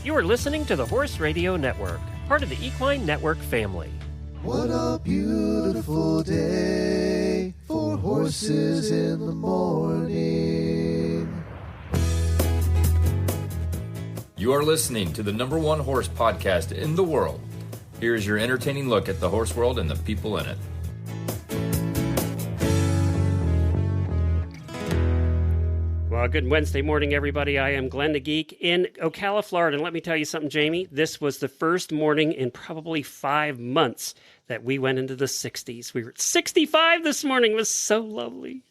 You are listening to the Horse Radio Network, part of the Equine Network family. What a beautiful day for horses in the morning. You are listening to the #1 horse podcast in the world. Here is your entertaining look at the horse world and the people in it. Well, good Wednesday morning, everybody. I am Glenn the Geek in Ocala, Florida. And let me tell you something, Jamie. This was the first morning in probably 5 months that we went into the 60s. We were at 65 this morning. It was so lovely.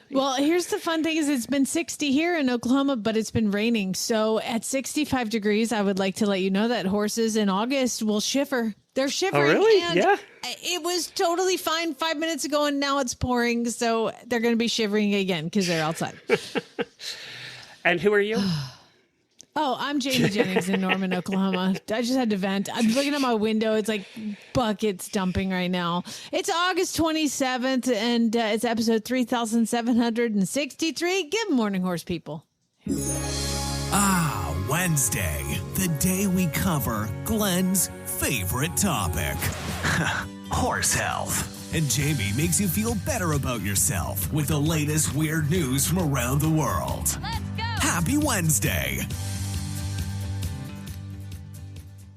Well, here's the fun thing is it's been 60 here in Oklahoma, but it's been raining. So at 65 degrees, I would like to let you know that horses in August will shiver. They're shivering. Oh, really? And yeah. It was totally fine 5 minutes ago, and now it's pouring. So they're going to be shivering again because they're outside. And who are you? Oh, I'm Jamie Jennings in Norman, Oklahoma. I just had to vent. I'm looking at my window. It's like buckets dumping right now. It's August 27th, and it's episode 3763. Good morning, horse people. Ah, Wednesday, the day we cover Glenn's favorite topic, horse health. And Jamie makes you feel better about yourself with the latest weird news from around the world. Let's go! Happy Wednesday.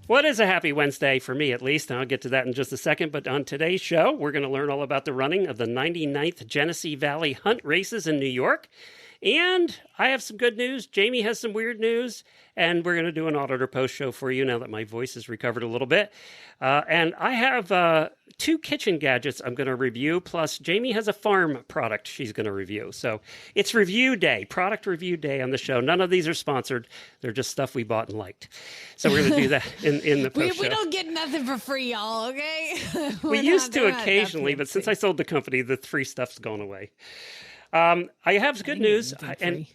What is a happy Wednesday for me, at least? And I'll get to that in just a second. But on today's show, we're going to learn all about the running of the 99th Genesee Valley Hunt Races in New York. And I have some good news. Jamie has some weird news. And we're going to do an auditor post show for you now that my voice has recovered a little bit. And I have 2 kitchen gadgets I'm going to review. Plus, Jamie has a farm product she's going to review. So it's review day, product review day on the show. None of these are sponsored. They're just stuff we bought and liked. So we're going to do that in the post show. We don't get nothing for free, y'all, okay? We used to occasionally, but since I sold the company, the free stuff's gone away. I have good news. And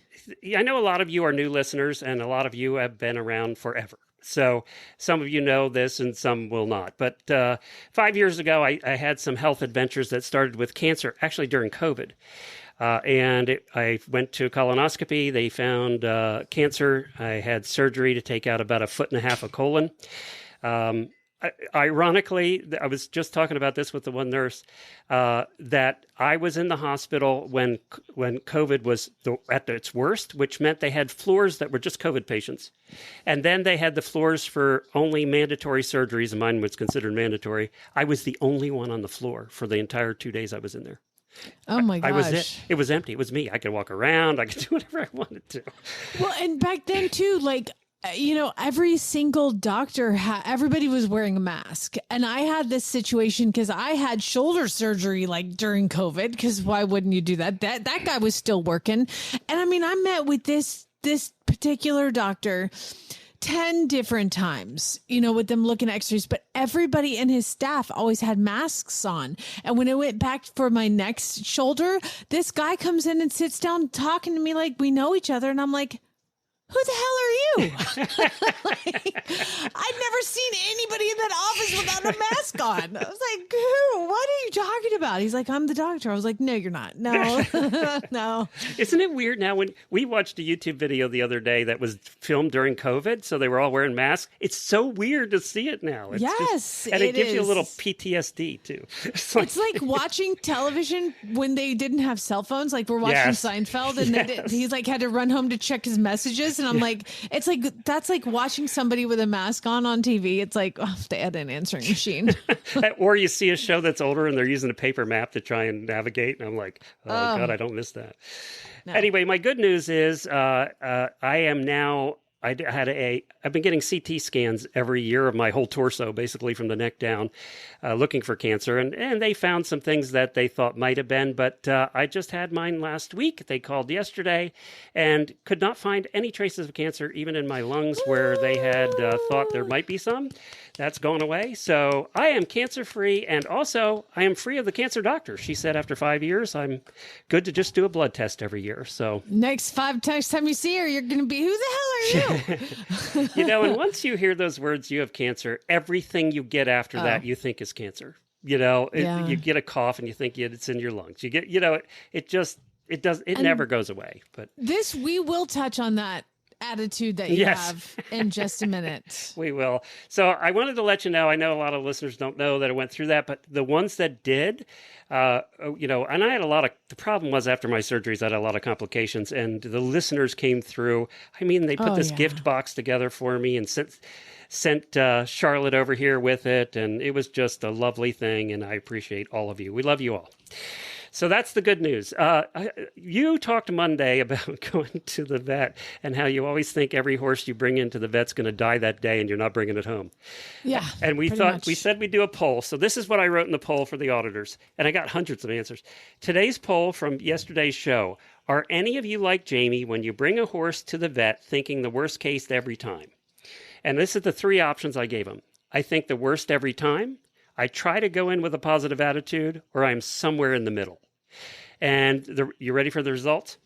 I know a lot of you are new listeners, and a lot of you have been around forever. So some of you know this and some will not. But 5 years ago, I had some health adventures that started with cancer, actually during COVID. I went to a colonoscopy. They found cancer. I had surgery to take out about 1.5 feet of colon. Ironically, I was just talking about this with the one nurse, that I was in the hospital when COVID was at its worst, which meant they had floors that were just COVID patients. And then they had the floors for only mandatory surgeries, and mine was considered mandatory. I was the only one on the floor for the entire 2 days I was in there. Oh my gosh. It was empty. It was me. I could walk around. I could do whatever I wanted to. Well, and back then too, every single doctor, everybody was wearing a mask. And I had this situation because I had shoulder surgery during COVID, because why wouldn't you do that? That guy was still working. And I mean, I met with this particular doctor 10 different times, with them looking at x-rays, but everybody in his staff always had masks on. And when I went back for my next shoulder, this guy comes in and sits down talking to me like we know each other. And I'm like, who the hell are you? I'd never seen anybody in that office without a mask on. I was like, who? What are you talking about? He's like, I'm the doctor. I was like, no, you're not. No, no. Isn't it weird now when we watched a YouTube video the other day that was filmed during COVID, so they were all wearing masks? It's so weird to see it now. It's yes, and it gives you a little PTSD too. It's like watching television when they didn't have cell phones. Like we're watching Seinfeld, and he's like had to run home to check his messages. And I'm like, it's like, that's like watching somebody with a mask on TV. It's like, they had an answering machine. Or you see a show that's older and they're using a paper map to try and navigate. And I'm like, oh God, I don't miss that. No. Anyway, my good news is I am now, I've been getting CT scans every year of my whole torso, basically from the neck down, looking for cancer. And they found some things that they thought might have been, but I just had mine last week. They called yesterday and could not find any traces of cancer, even in my lungs where they had thought there might be some. That's gone away. So I am cancer-free, and also I am free of the cancer doctor. She said after 5 years, I'm good to just do a blood test every year. So next time you see her, you're going to be, who the hell are you? And once you hear those words, you have cancer, everything you get after that you think is cancer. You get a cough and you think it's in your lungs. You get, it never goes away. But we will touch on that attitude that you have in just a minute. We will. So I wanted to let you know, I know a lot of listeners don't know that I went through that, but the ones that did, and I had the problem was after my surgeries, I had a lot of complications, and the listeners came through. I mean, they put this gift box together for me and sent Charlotte over here with it, and it was just a lovely thing, and I appreciate all of you. We love you all. So that's the good news. You talked Monday about going to the vet and how you always think every horse you bring into the vet's going to die that day and you're not bringing it home. Yeah. And we said we'd do a poll. So this is what I wrote in the poll for the auditors. And I got hundreds of answers. Today's poll from yesterday's show. Are any of you like Jamie when you bring a horse to the vet thinking the worst case every time? And this is the three options I gave them. I think the worst every time. I try to go in with a positive attitude, or I'm somewhere in the middle. And you ready for the results?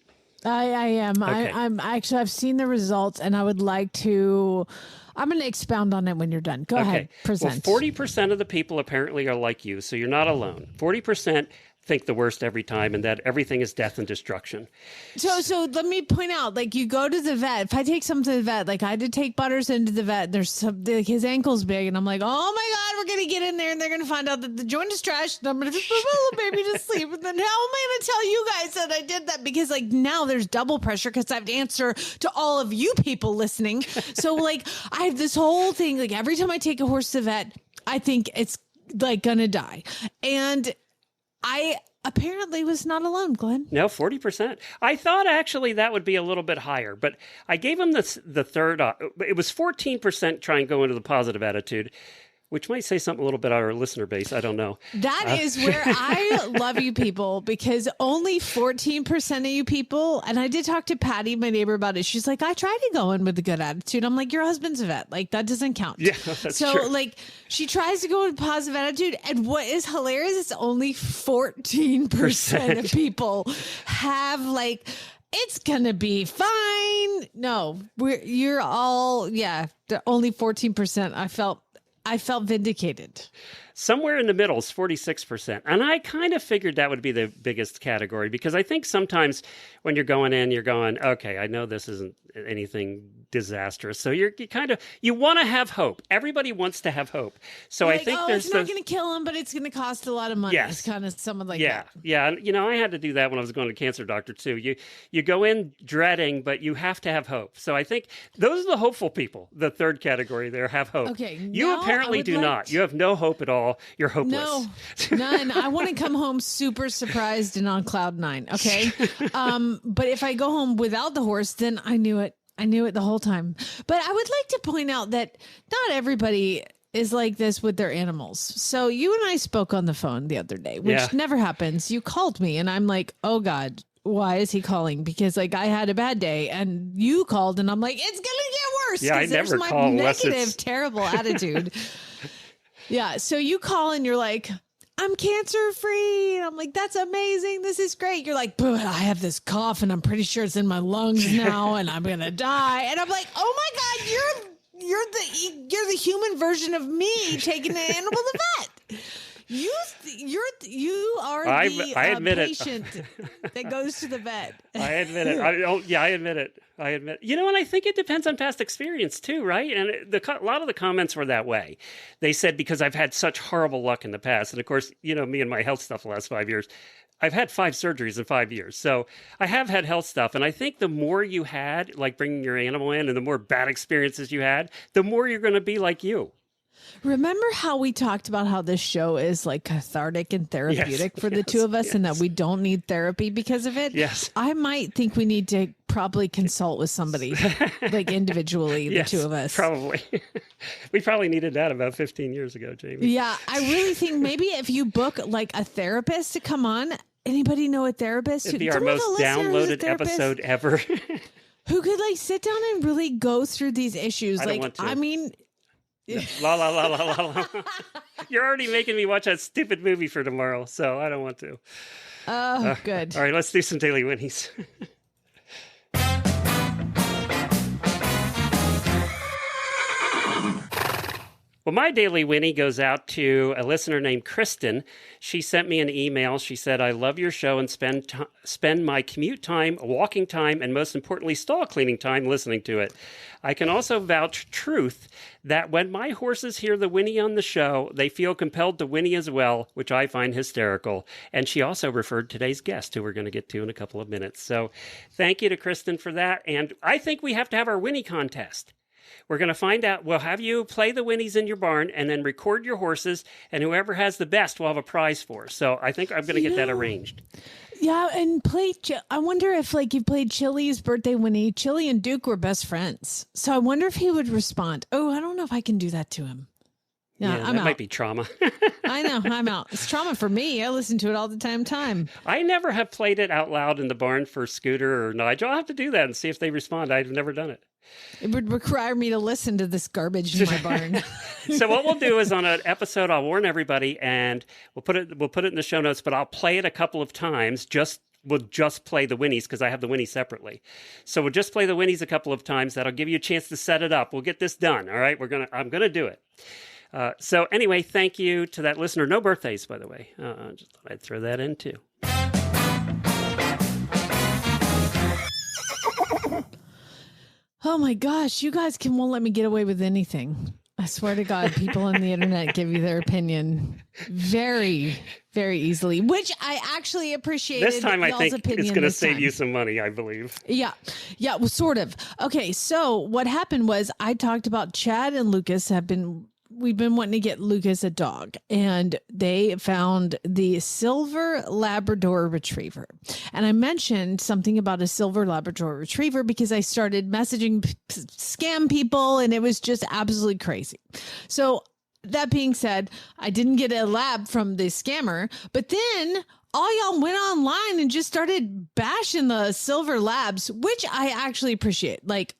I am. Okay. I've seen the results, and I would like to. I'm going to expound on it when you're done. Go ahead. Present. Well, 40% of the people apparently are like you, so you're not alone. 40% think the worst every time, and that everything is death and destruction. So let me point out, like, you go to the vet. If I take someone to the vet, like I had to take Butters into the vet. His ankle's big, and I'm like, oh my God, we're gonna get in there, and they're gonna find out that the joint is trashed. And I'm gonna put my little baby to sleep, and then how am I gonna tell you guys that I did that? Because like now there's double pressure because I have to answer to all of you people listening. So like I have this whole thing. Like every time I take a horse to the vet, I think it's like gonna die, and I apparently was not alone, Glenn. No, 40%. I thought actually that would be a little bit higher, but I gave him the third. It was 14% try and go into the positive attitude, which might say something a little bit on our listener base. I don't know. That is where I love you people, because only 14% of you people, and I did talk to Patty, my neighbor, about it. She's like, I try to go in with a good attitude. I'm like, your husband's a vet. Like, that doesn't count. Yeah, that's so, true. like, she tries to go with a positive attitude. And what is hilarious is only 14% of people have, like, it's going to be fine. No, you're all, only 14%. I felt vindicated. Somewhere in the middle is 46%. And I kind of figured that would be the biggest category, because I think sometimes when you're going in, you're going, okay, I know this isn't anything disastrous. So you want to have hope. Everybody wants to have hope. So you're I like, think it's not going to kill him, but it's going to cost a lot of money. Yes. It's kind of someone like that. Yeah. I had to do that when I was going to cancer doctor too. You go in dreading, but you have to have hope. So I think those are the hopeful people. The third category there have hope. Okay. You apparently do not. You have no hope at all. You're hopeless. No, none. I want to come home super surprised and on cloud nine. Okay. But if I go home without the horse, then I knew it. I knew it the whole time. But I would like to point out that not everybody is like this with their animals. So you and I spoke on the phone the other day, which never happens. You called me and I'm like, oh God, why is he calling? Because like I had a bad day, and you called and I'm like, it's going to get worse. Yeah, I never call unless negative, terrible attitude. Yeah. So you call and you're like, I'm cancer free. And I'm like, that's amazing. This is great. You're like, but I have this cough and I'm pretty sure it's in my lungs now and I'm going to die. And I'm like, oh my God, you're the human version of me taking an animal to the vet. You are the patient that goes to the vet. I admit it. I admit it. And I think it depends on past experience too, right? And a lot of the comments were that way. They said, because I've had such horrible luck in the past. And of course, me and my health stuff the last 5 years, I've had 5 surgeries in 5 years. So I have had health stuff. And I think the more you had, like bringing your animal in, and the more bad experiences you had, the more you're going to be like you. Remember how we talked about how this show is like cathartic and therapeutic for the two of us, and that we don't need therapy because of it? Yes. I might think we need to probably consult with somebody, like individually, the two of us. Probably. We probably needed that about 15 years ago, Jamie. Yeah, I really think maybe if you book like a therapist to come on, anybody know a therapist? It'd be our most downloaded episode ever. Who could like sit down and really go through these issues? I don't want to. I mean... La la la la la la. You're already making me watch that stupid movie for tomorrow, so I don't want to. Oh, good. All right, let's do some daily Whinneys. Well, my daily Whinney goes out to a listener named Kristen. She sent me an email. She said, I love your show and spend my commute time, walking time, and most importantly, stall cleaning time listening to it. I can also vouch truth that when my horses hear the Whinney on the show, they feel compelled to whinny as well, which I find hysterical. And she also referred today's guest, who we're going to get to in a couple of minutes. So thank you to Kristen for that. And I think we have to have our Whinney contest. We're going to find out. We'll have you play the Whinneys in your barn and then record your horses, and whoever has the best will have a prize for. So I think I'm going to get that arranged. Yeah, and I wonder if, like, you played Chili's birthday Whinney. Chili and Duke were best friends. So I wonder if he would respond. Oh, I don't know if I can do that to him. Yeah, that might be trauma. I know, I'm out. It's trauma for me. I listen to it all the time. I never have played it out loud in the barn for Scooter or Nigel. I'll have to do that and see if they respond. I've never done it. It would require me to listen to this garbage in my barn. So what we'll do is on an episode, I'll warn everybody, and we'll put it in the show notes. But I'll play it a couple of times. We'll just play the Whinneys because I have the Whinneys separately. So we'll just play the Whinneys a couple of times. That'll give you a chance to set it up. We'll get this done. All right, I'm gonna do it. So anyway, thank you to that listener. No birthdays, by the way. Just thought I'd throw that in too. Oh my gosh, you guys won't let me get away with anything. I swear to God, people on the internet give you their opinion very, very easily, which I actually appreciate. This time I think it's going to save you some money, I believe. Yeah, well, sort of. Okay, so what happened was I talked about Chad and Lucas we've been wanting to get Lucas a dog, and they found the silver Labrador Retriever. And I mentioned something about a silver Labrador Retriever because I started messaging scam people, and it was just absolutely crazy. So that being said, I didn't get a lab from the scammer, but then all y'all went online and just started bashing the silver labs, which I actually appreciate. Like,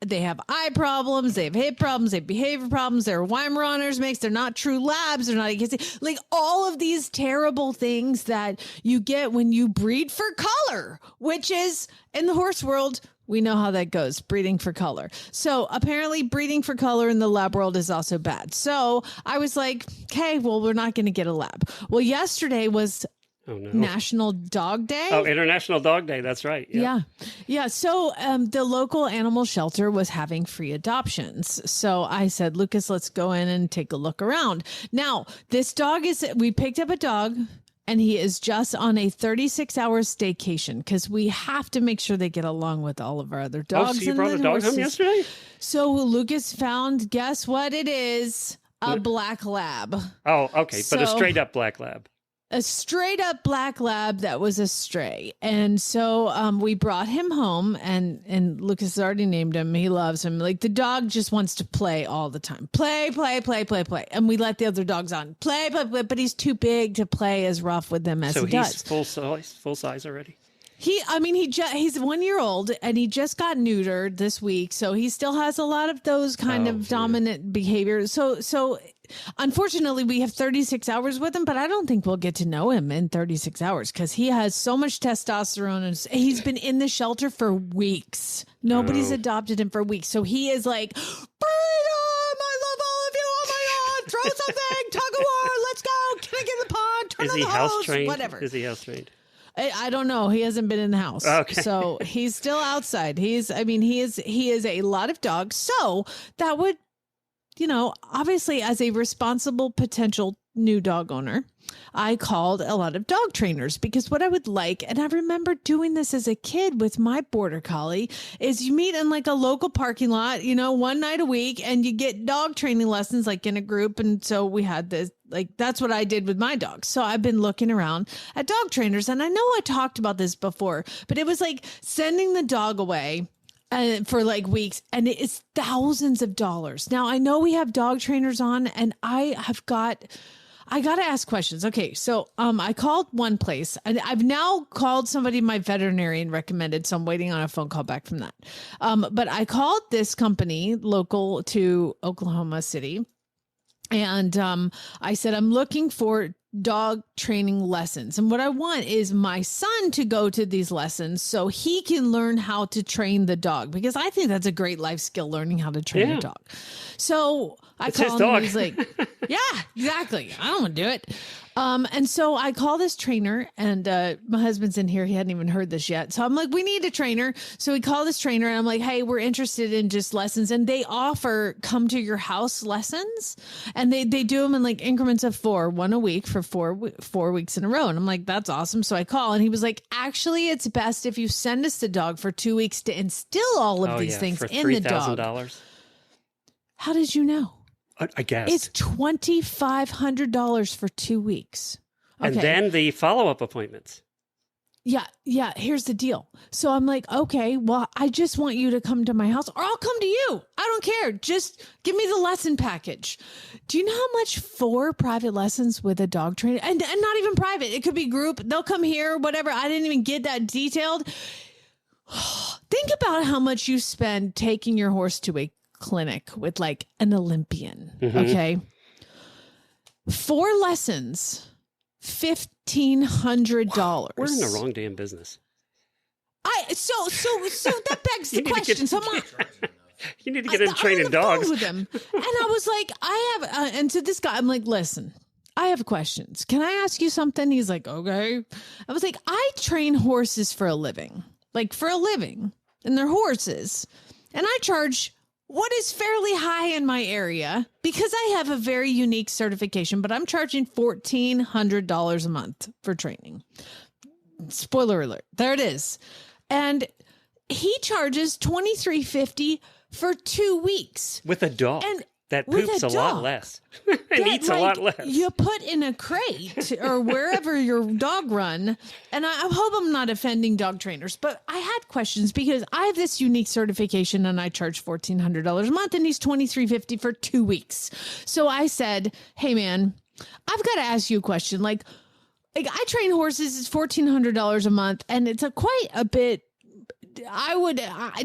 they have eye problems, they have hip problems, they have behavior problems, they're Weimaraners mix, they're not true labs, they're not, like, all of these terrible things that you get when you breed for color, which is, in the horse world, we know how that goes, breeding for color. So apparently breeding for color in the lab world is also bad. So I was like, okay, well, we're not going to get a lab. Well, yesterday was National Dog Day. Oh, International Dog Day. That's right. Yeah. So the local animal shelter was having free adoptions. So I said, Lucas, let's go in and take a look around. Now, we picked up a dog, and he is just on a 36-hour staycation because we have to make sure they get along with all of our other dogs. Oh, so you brought a dog home yesterday? So Lucas found, guess what it is? A black lab. Oh, okay. But a straight up black lab. A straight up black lab that was a stray. And so we brought him home, and Lucas has already named him. He loves him. Like, the dog just wants to play all the time. Play. And we let the other dogs on. Play. But he's too big to play as rough with them as he does. So he's full size already? He's 1 year old, and he just got neutered this week. So he still has a lot of those kind of dominant behaviors. So unfortunately, we have 36 hours with him, but I don't think we'll get to know him in 36 hours because he has so much testosterone, and he's been in the shelter for weeks. Nobody's adopted him for weeks. So he is like, freedom! I love all of you. Oh my God. Throw something. Tug of war. Let's go. Can I get in the pond? Turn on the hose. Is he house trained? Whatever. Is he house trained? I don't know. He hasn't been in the house. Okay. So he's still outside. He is a lot of dogs. So that would, obviously, as a responsible potential new dog owner, I called a lot of dog trainers because what I would like, and I remember doing this as a kid with my border collie, is you meet in like a local parking lot, one night a week, and you get dog training lessons like in a group. And so we had this, like, that's what I did with my dogs. So I've been looking around at dog trainers, and I know I talked about this before, but it was like sending the dog away for like weeks, and it is thousands of dollars. Now, I know we have dog trainers on, and I got to ask questions. Okay. So, I called one place, and I've now called somebody my veterinarian recommended. So I'm waiting on a phone call back from that. But I called this company local to Oklahoma City, and I said, I'm looking for dog training lessons. And what I want is my son to go to these lessons so he can learn how to train the dog, because I think that's a great life skill, learning how to train a dog. So I call him and he's like, yeah, exactly. I don't want to do it. And so I call this trainer, and my husband's in here. He hadn't even heard this yet. So I'm like, we need a trainer. So we call this trainer, and I'm like, hey, we're interested in just lessons. And they offer come to your house lessons, and they do them in like increments of 4, 1 a week for 4 weeks in a row. And I'm like, that's awesome. So I call, and he was like, actually, it's best if you send us the dog for 2 weeks to instill all of these things for in the dog. $3,000. How did you know? I guess. It's $2,500 for 2 weeks. Okay. And then the follow-up appointments. Yeah. Here's the deal. So I'm like, okay, well, I just want you to come to my house, or I'll come to you. I don't care. Just give me the lesson package. Do you know how much 4 private lessons with a dog trainer, and not even private, it could be group. They'll come here, whatever. I didn't even get that detailed. Think about how much you spend taking your horse to a clinic with like an Olympian. Okay. 4 lessons, $1,500. We're in the wrong damn business. So that begs the question. You need to get into training dogs with him. And I was like, and to this guy, I'm like, listen, I have questions. Can I ask you something? He's like, okay. I was like, I train horses for a living, and they're horses. And I charge what is fairly high in my area because I have a very unique certification, but I'm charging $1,400 a month for training. Spoiler alert. There it is. And he charges $2,350 for 2 weeks. with a dog. And that with poops a a lot dog. less and eats a lot less. You put in a crate or wherever your dog run. And I hope I'm not offending dog trainers, but I had questions because I have this unique certification and I charge $1,400 a month, and he's $2,350 for 2 weeks. So I said, hey man, I've got to ask you a question. Like I train horses, it's $1,400 a month, and it's quite a bit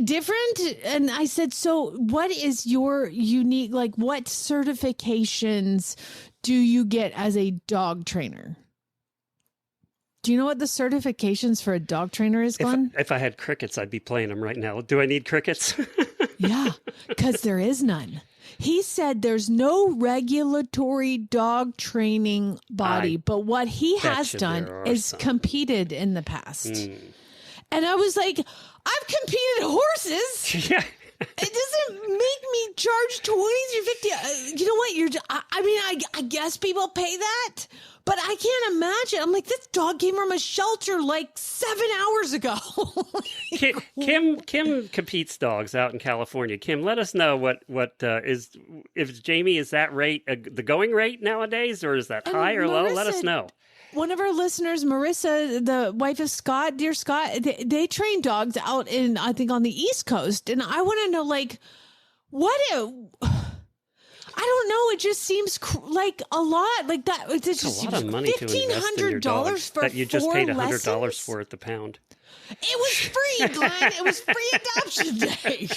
different. And I said, so what is your unique, like what certifications do you get as a dog trainer? Do you know what the certifications for a dog trainer is, Glenn? If I had crickets, I'd be playing them right now. Do I need crickets? Yeah, because there is none. He said there's no regulatory dog training body, but what he has done is competed in the past. And I was like, I've competed horses. Yeah. It doesn't make me charge $2,350. You know what? I guess people pay that, but I can't imagine. I'm like, this dog came from a shelter like 7 hours ago. Kim competes dogs out in California. Kim, let us know what is, if Jamie, is that rate the going rate nowadays, or is that high or low? Let us know. One of our listeners, Marissa, the wife of Scott, dear Scott, they train dogs out in, I think, on the East Coast. And I want to know, like, I don't know. It just seems like a lot. Like that. It's just a lot of money to invest in your dogs for that you just paid $100 lessons? for at the pound. It was free, Glenn. It was free adoption day.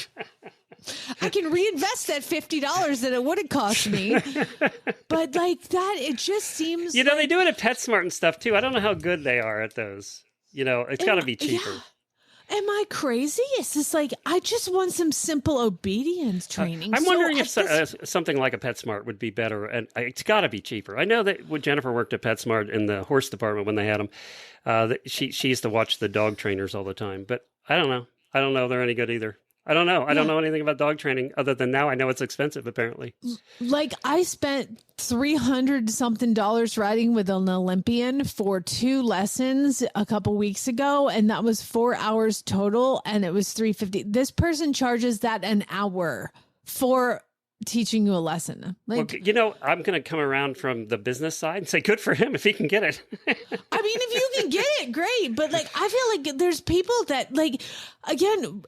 I can reinvest that $50 that it would have cost me. But like that, it just seems they do it at PetSmart and stuff too. I don't know how good they are at those. It's got to be cheaper. Yeah. Am I crazy? It's just like, I just want some simple obedience training. I'm wondering if something like a PetSmart would be better, and it's got to be cheaper. I know that when Jennifer worked at PetSmart in the horse department when they had them, she used to watch the dog trainers all the time. But I don't know. I don't know if they're any good either. I don't know. I don't know anything about dog training other than now I know it's expensive, apparently. Like I spent $300 something riding with an Olympian for 2 lessons a couple weeks ago. And that was 4 hours total. And it was $350. This person charges that an hour for teaching you a lesson. Like, well, I'm going to come around from the business side and say, good for him if he can get it. I mean, if you can get it, great. But like, I feel like there's people that like, again,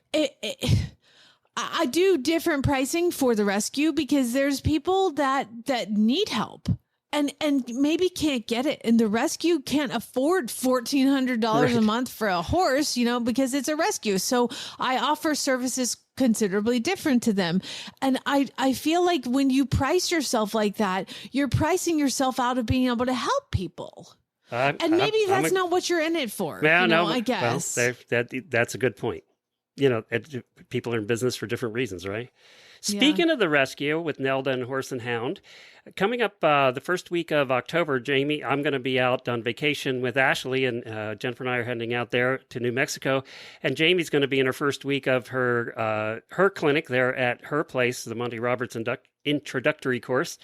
I do different pricing for the rescue because there's people that need help and maybe can't get it. And the rescue can't afford $1,400 a month for a horse, because it's a rescue. So I offer services considerably different to them. And I feel like when you price yourself like that, you're pricing yourself out of being able to help people. And maybe that's not what you're in it for. Yeah, no, I guess. Well, that's a good point. People are in business for different reasons, right? Speaking of the rescue with Nelda and Horse and Hound, coming up the first week of October, Jamie, I'm going to be out on vacation with Ashley, and Jennifer and I are heading out there to New Mexico. And Jamie's going to be in her first week of her clinic there at her place, the Monty Roberts introductory course.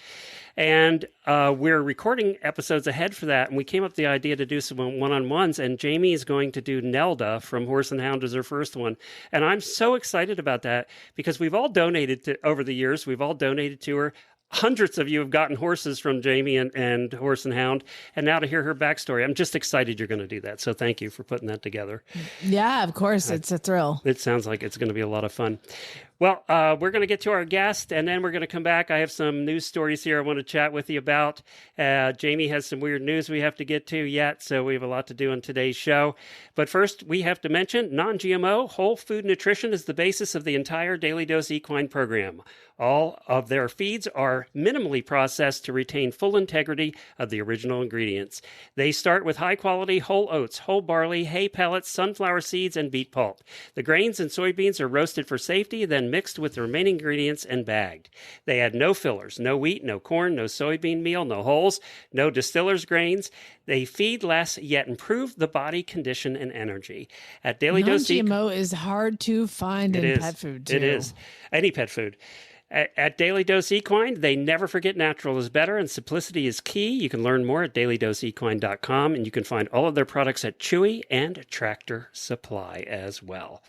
And we're recording episodes ahead for that. And we came up with the idea to do some one-on-ones. And Jamie is going to do Nelda from Horse and Hound as her first one. And I'm so excited about that because we've all donated over the years. We've all donated to her. Hundreds of you have gotten horses from Jamie and Horse and Hound. And now to hear her backstory, I'm just excited you're going to do that. So thank you for putting that together. Yeah, of course. It's a thrill. It sounds like it's going to be a lot of fun. Well, we're going to get to our guest, and then we're going to come back. I have some news stories here I want to chat with you about. Jamie has some weird news we have to get to yet, so we have a lot to do on today's show. But first, we have to mention non-GMO whole food nutrition is the basis of the entire Daily Dose Equine program. All of their feeds are minimally processed to retain full integrity of the original ingredients. They start with high-quality whole oats, whole barley, hay pellets, sunflower seeds, and beet pulp. The grains and soybeans are roasted for safety, then mixed with the remaining ingredients and bagged. They add no fillers, no wheat, no corn, no soybean meal, no hulls, no distiller's grains. They feed less, yet improve the body condition and energy. At Daily Dose non-GMO is hard to find in pet food, too. It is. Any pet food. At Daily Dose Equine, they never forget natural is better and simplicity is key. You can learn more at dailydoseequine.com, and you can find all of their products at Chewy and Tractor Supply as well.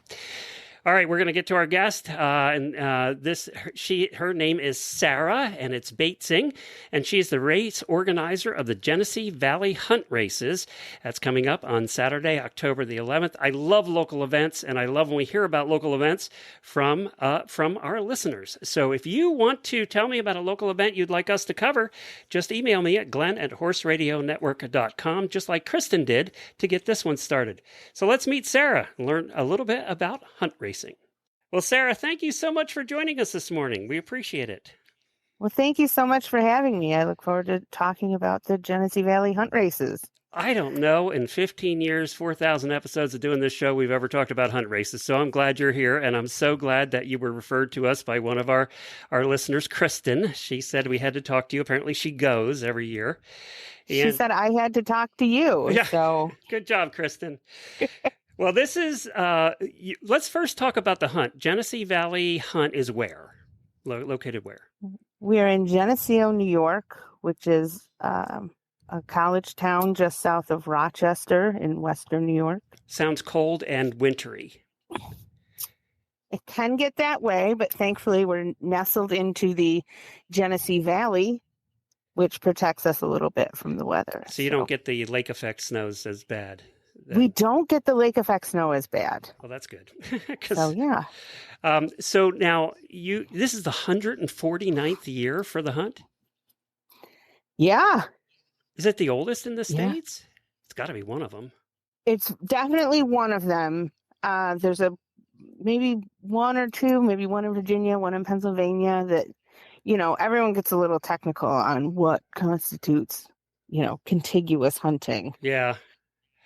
All right, we're going to get to our guest, her name is Sarah, and it's Batzing, and she's the race organizer of the Genesee Valley Hunt Races. That's coming up on Saturday, October the 11th. I love local events, and I love when we hear about local events from our listeners. So if you want to tell me about a local event you'd like us to cover, just email me at glenn@horseradionetwork.com, just like Kristen did to get this one started. So let's meet Sarah and learn a little bit about hunt racing. Well, Sarah, thank you so much for joining us this morning. We appreciate it. Well, thank you so much for having me. I look forward to talking about the Genesee Valley Hunt Races. I don't know, in 15 years, 4,000 episodes of doing this show, we've ever talked about hunt races. So I'm glad you're here, and I'm so glad that you were referred to us by one of our listeners, Kristen. She said we had to talk to you. Apparently she goes every year. She said I had to talk to you. Yeah, so good job, Kristen. Well, this is, let's first talk about the hunt. Genesee Valley Hunt is where? Located where? We're in Geneseo, New York, which is a college town just south of Rochester in western New York. Sounds cold and wintry. It can get that way, but thankfully we're nestled into the Genesee Valley, which protects us a little bit from the weather. So you don't get the lake effect snows as bad. We don't get the lake effect snow as bad. Well, that's good. So, yeah. So now this is the 149th year for the hunt? Yeah. Is it the oldest in the States? Yeah. It's got to be one of them. It's definitely one of them. There's maybe one or two, maybe one in Virginia, one in Pennsylvania that, everyone gets a little technical on what constitutes, contiguous hunting. Yeah.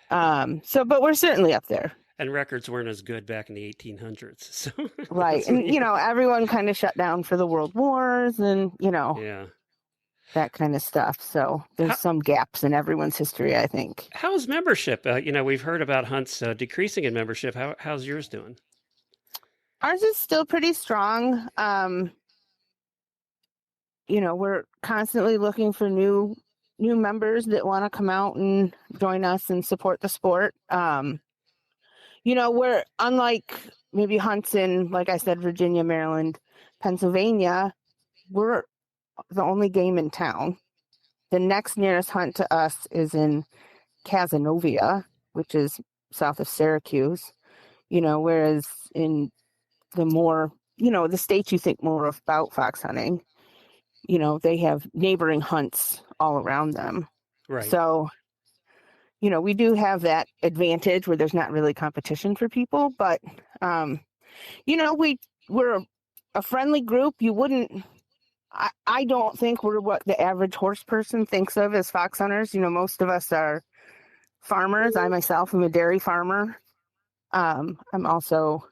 But we're certainly up there. And records weren't as good back in the 1800s. So right. And, everyone kind of shut down for the world wars and, that kind of stuff. So there's some gaps in everyone's history, I think. How's membership? We've heard about hunts decreasing in membership. How's yours doing? Ours is still pretty strong. We're constantly looking for new members that want to come out and join us and support the sport. We're unlike maybe hunts in, like I said, Virginia, Maryland, Pennsylvania, we're the only game in town. The next nearest hunt to us is in Cazenovia, which is south of Syracuse, whereas in the more, the states you think more about fox hunting, they have neighboring hunts all around them. Right. So, we do have that advantage where there's not really competition for people, but, we we're a friendly group. You wouldn't. I don't think we're what the average horse person thinks of as fox hunters. You know, most of us are farmers. I myself am a dairy farmer. I'm also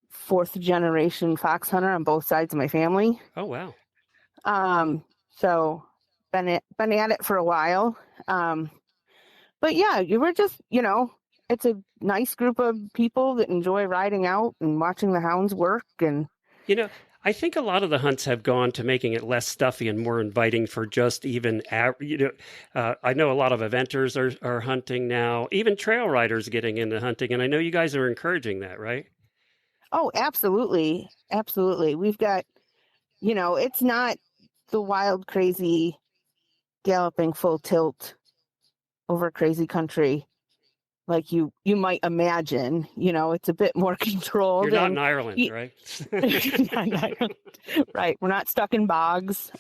fourth generation fox hunter on both sides of my family. Oh, wow. So been at it for a while. But yeah, you were just, you know, it's a nice group of people that enjoy riding out and watching the hounds work. And you know, I think a lot of the hunts have gone to making it less stuffy and more inviting for just even, I know a lot of eventers are hunting now, even trail riders getting into hunting. And I know you guys are encouraging that, right? oh, absolutely. Absolutely. We've got, you know, it's not the wild, crazy, galloping full tilt over crazy country like you might imagine. You know, it's a bit more controlled. You're not in Ireland, right? Not in Ireland. Right. We're not stuck in bogs.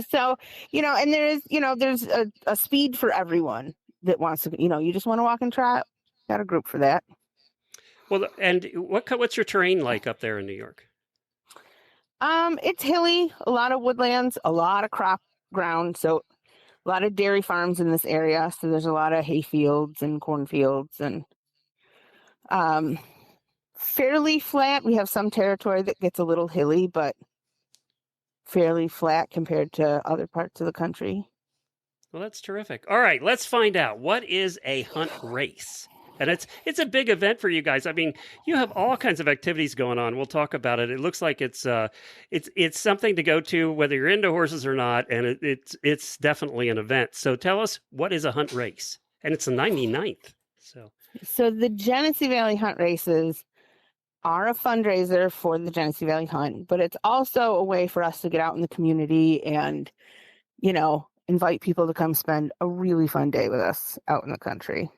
So, you know, and there's a speed for everyone that wants to, you know, you just want to walk and trot. Got a group for that. Well, and what's your terrain like up there in New York? It's hilly, a lot of woodlands, a lot of crop ground. So a lot of dairy farms in this area. So there's a lot of hay fields and cornfields and fairly flat. We have some territory that gets a little hilly, but fairly flat compared to other parts of the country. Well, that's terrific. All right, let's find out. What is a hunt race? And it's a big event for you guys. I mean, you have all kinds of activities going on. We'll talk about it. It looks like it's something to go to, whether you're into horses or not, and it's definitely an event. So tell us, what is a hunt race? And it's the 99th. So the Genesee Valley Hunt Races are a fundraiser for the Genesee Valley Hunt, but it's also a way for us to get out in the community and, you know, invite people to come spend a really fun day with us out in the country.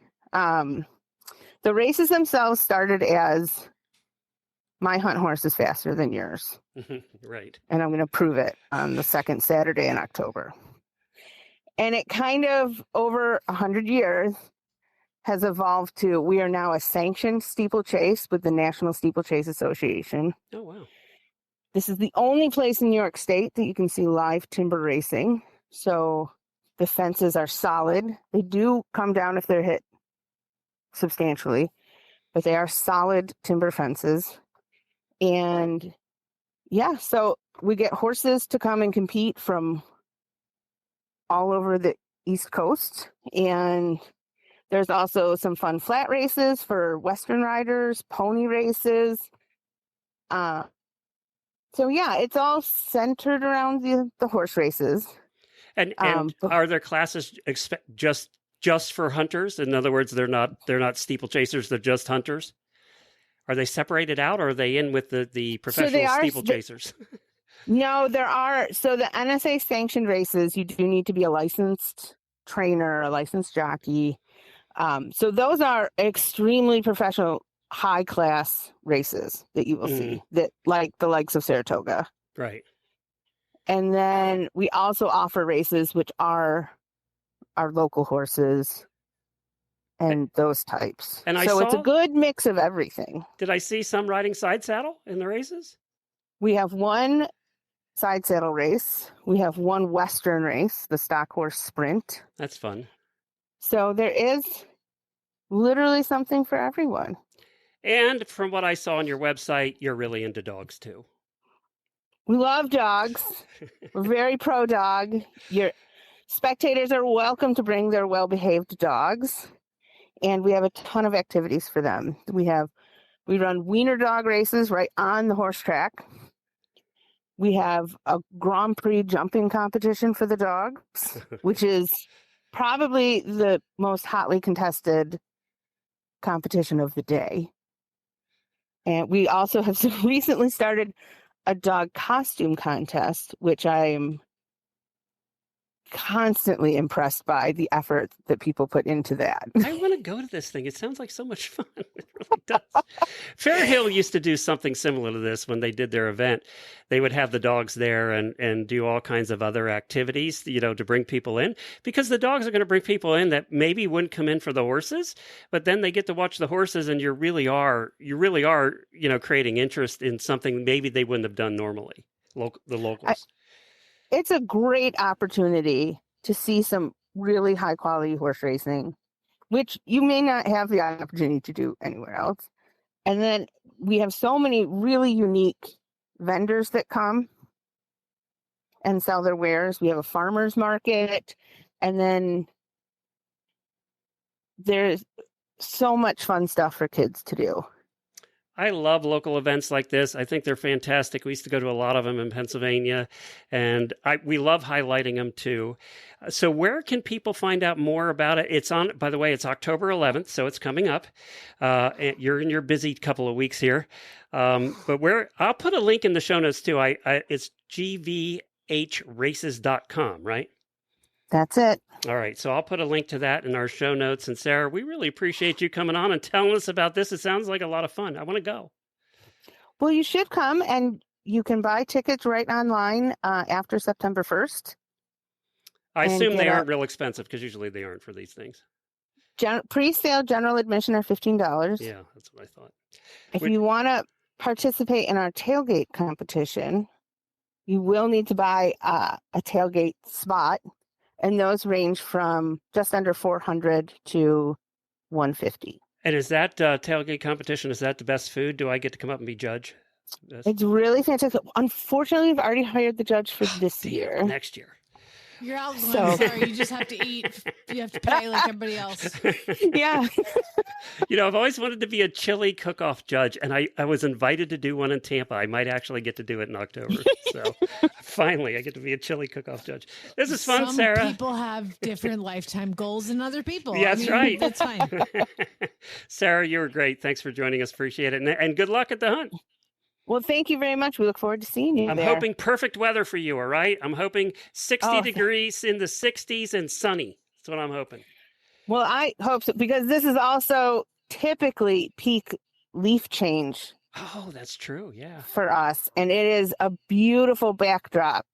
The races themselves started as my hunt horse is faster than yours. Right. And I'm going to prove it on the second Saturday in October. And it kind of, over 100 years, has evolved to, we are now a sanctioned steeplechase with the National Steeplechase Association. Oh, wow. This is the only place in New York State that you can see live timber racing. So the fences are solid. They do come down if they're hit substantially, but they are solid timber fences. And yeah, so we get horses to come and compete from all over the East Coast. And there's also some fun flat races for Western riders, pony races. So yeah, it's all centered around the horse races. And are there classes just for hunters? In other words, they're not steeplechasers, they're just hunters. Are they separated out, or are they in with the professional steeplechasers? No, there are. So the NSA sanctioned races, you do need to be a licensed trainer, a licensed jockey. So those are extremely professional, high class races that you will see, that like the likes of Saratoga. Right. And then we also offer races which are our local horses and those types. And so it's a good mix of everything. Did I see some riding side saddle in the races? We have one side saddle race. We have one Western race, the stock horse sprint. That's fun. So there is literally something for everyone. And from what I saw on your website, you're really into dogs too. We love dogs. We're very pro dog. Your spectators are welcome to bring their well-behaved dogs. And we have a ton of activities for them. We run wiener dog races right on the horse track. We have a Grand Prix jumping competition for the dogs, which is probably the most hotly contested competition of the day. And we also have recently started a dog costume contest, which I am constantly impressed by the effort that people put into that. I want to go to this thing. It sounds like so much fun. really does. Fairhill used to do something similar to this when they did their event. They would have the dogs there and do all kinds of other activities, to bring people in, because the dogs are going to bring people in that maybe wouldn't come in for the horses, but then they get to watch the horses, and you really are, creating interest in something maybe they wouldn't have done normally. The locals. It's a great opportunity to see some really high quality horse racing, which you may not have the opportunity to do anywhere else. And then we have so many really unique vendors that come and sell their wares. We have a farmer's market, and then there's so much fun stuff for kids to do. I love local events like this. I think they're fantastic. We used to go to a lot of them in Pennsylvania, and we love highlighting them too. So where can people find out more about it? By the way, it's October 11th, so it's coming up. You're in your busy couple of weeks here. But I'll put a link in the show notes too. It's gvhraces.com, right? That's it. All right. So I'll put a link to that in our show notes. And Sarah, we really appreciate you coming on and telling us about this. It sounds like a lot of fun. I want to go. Well, you should come, and you can buy tickets right online after September 1st. I assume they aren't real expensive, because usually they aren't for these things. Pre-sale general admission are $15. Yeah, that's what I thought. If you want to participate in our tailgate competition, you will need to buy a tailgate spot. And those range from just under $400 to $150. And is that tailgate competition, is that the best food? Do I get to come up and be judge? It's really fantastic. Unfortunately, we've already hired the judge for this year. Next year. You're out, Glenn. Sorry, you just have to eat. You have to pay like everybody else. Yeah. I've always wanted to be a chili cook-off judge, and I was invited to do one in Tampa. I might actually get to do it in October. So finally, I get to be a chili cook-off judge. This is fun, Sarah. Some people have different lifetime goals than other people. Yeah, that's right. That's fine. Sarah, you were great. Thanks for joining us. Appreciate it. And good luck at the hunt. Well, thank you very much. We look forward to seeing you I'm there. hoping perfect weather for you, all right? I'm hoping 60 degrees in the 60s and sunny. That's what I'm hoping. Well, I hope so, because this is also typically peak leaf change. Oh, that's true, yeah. For us. And it is a beautiful backdrop.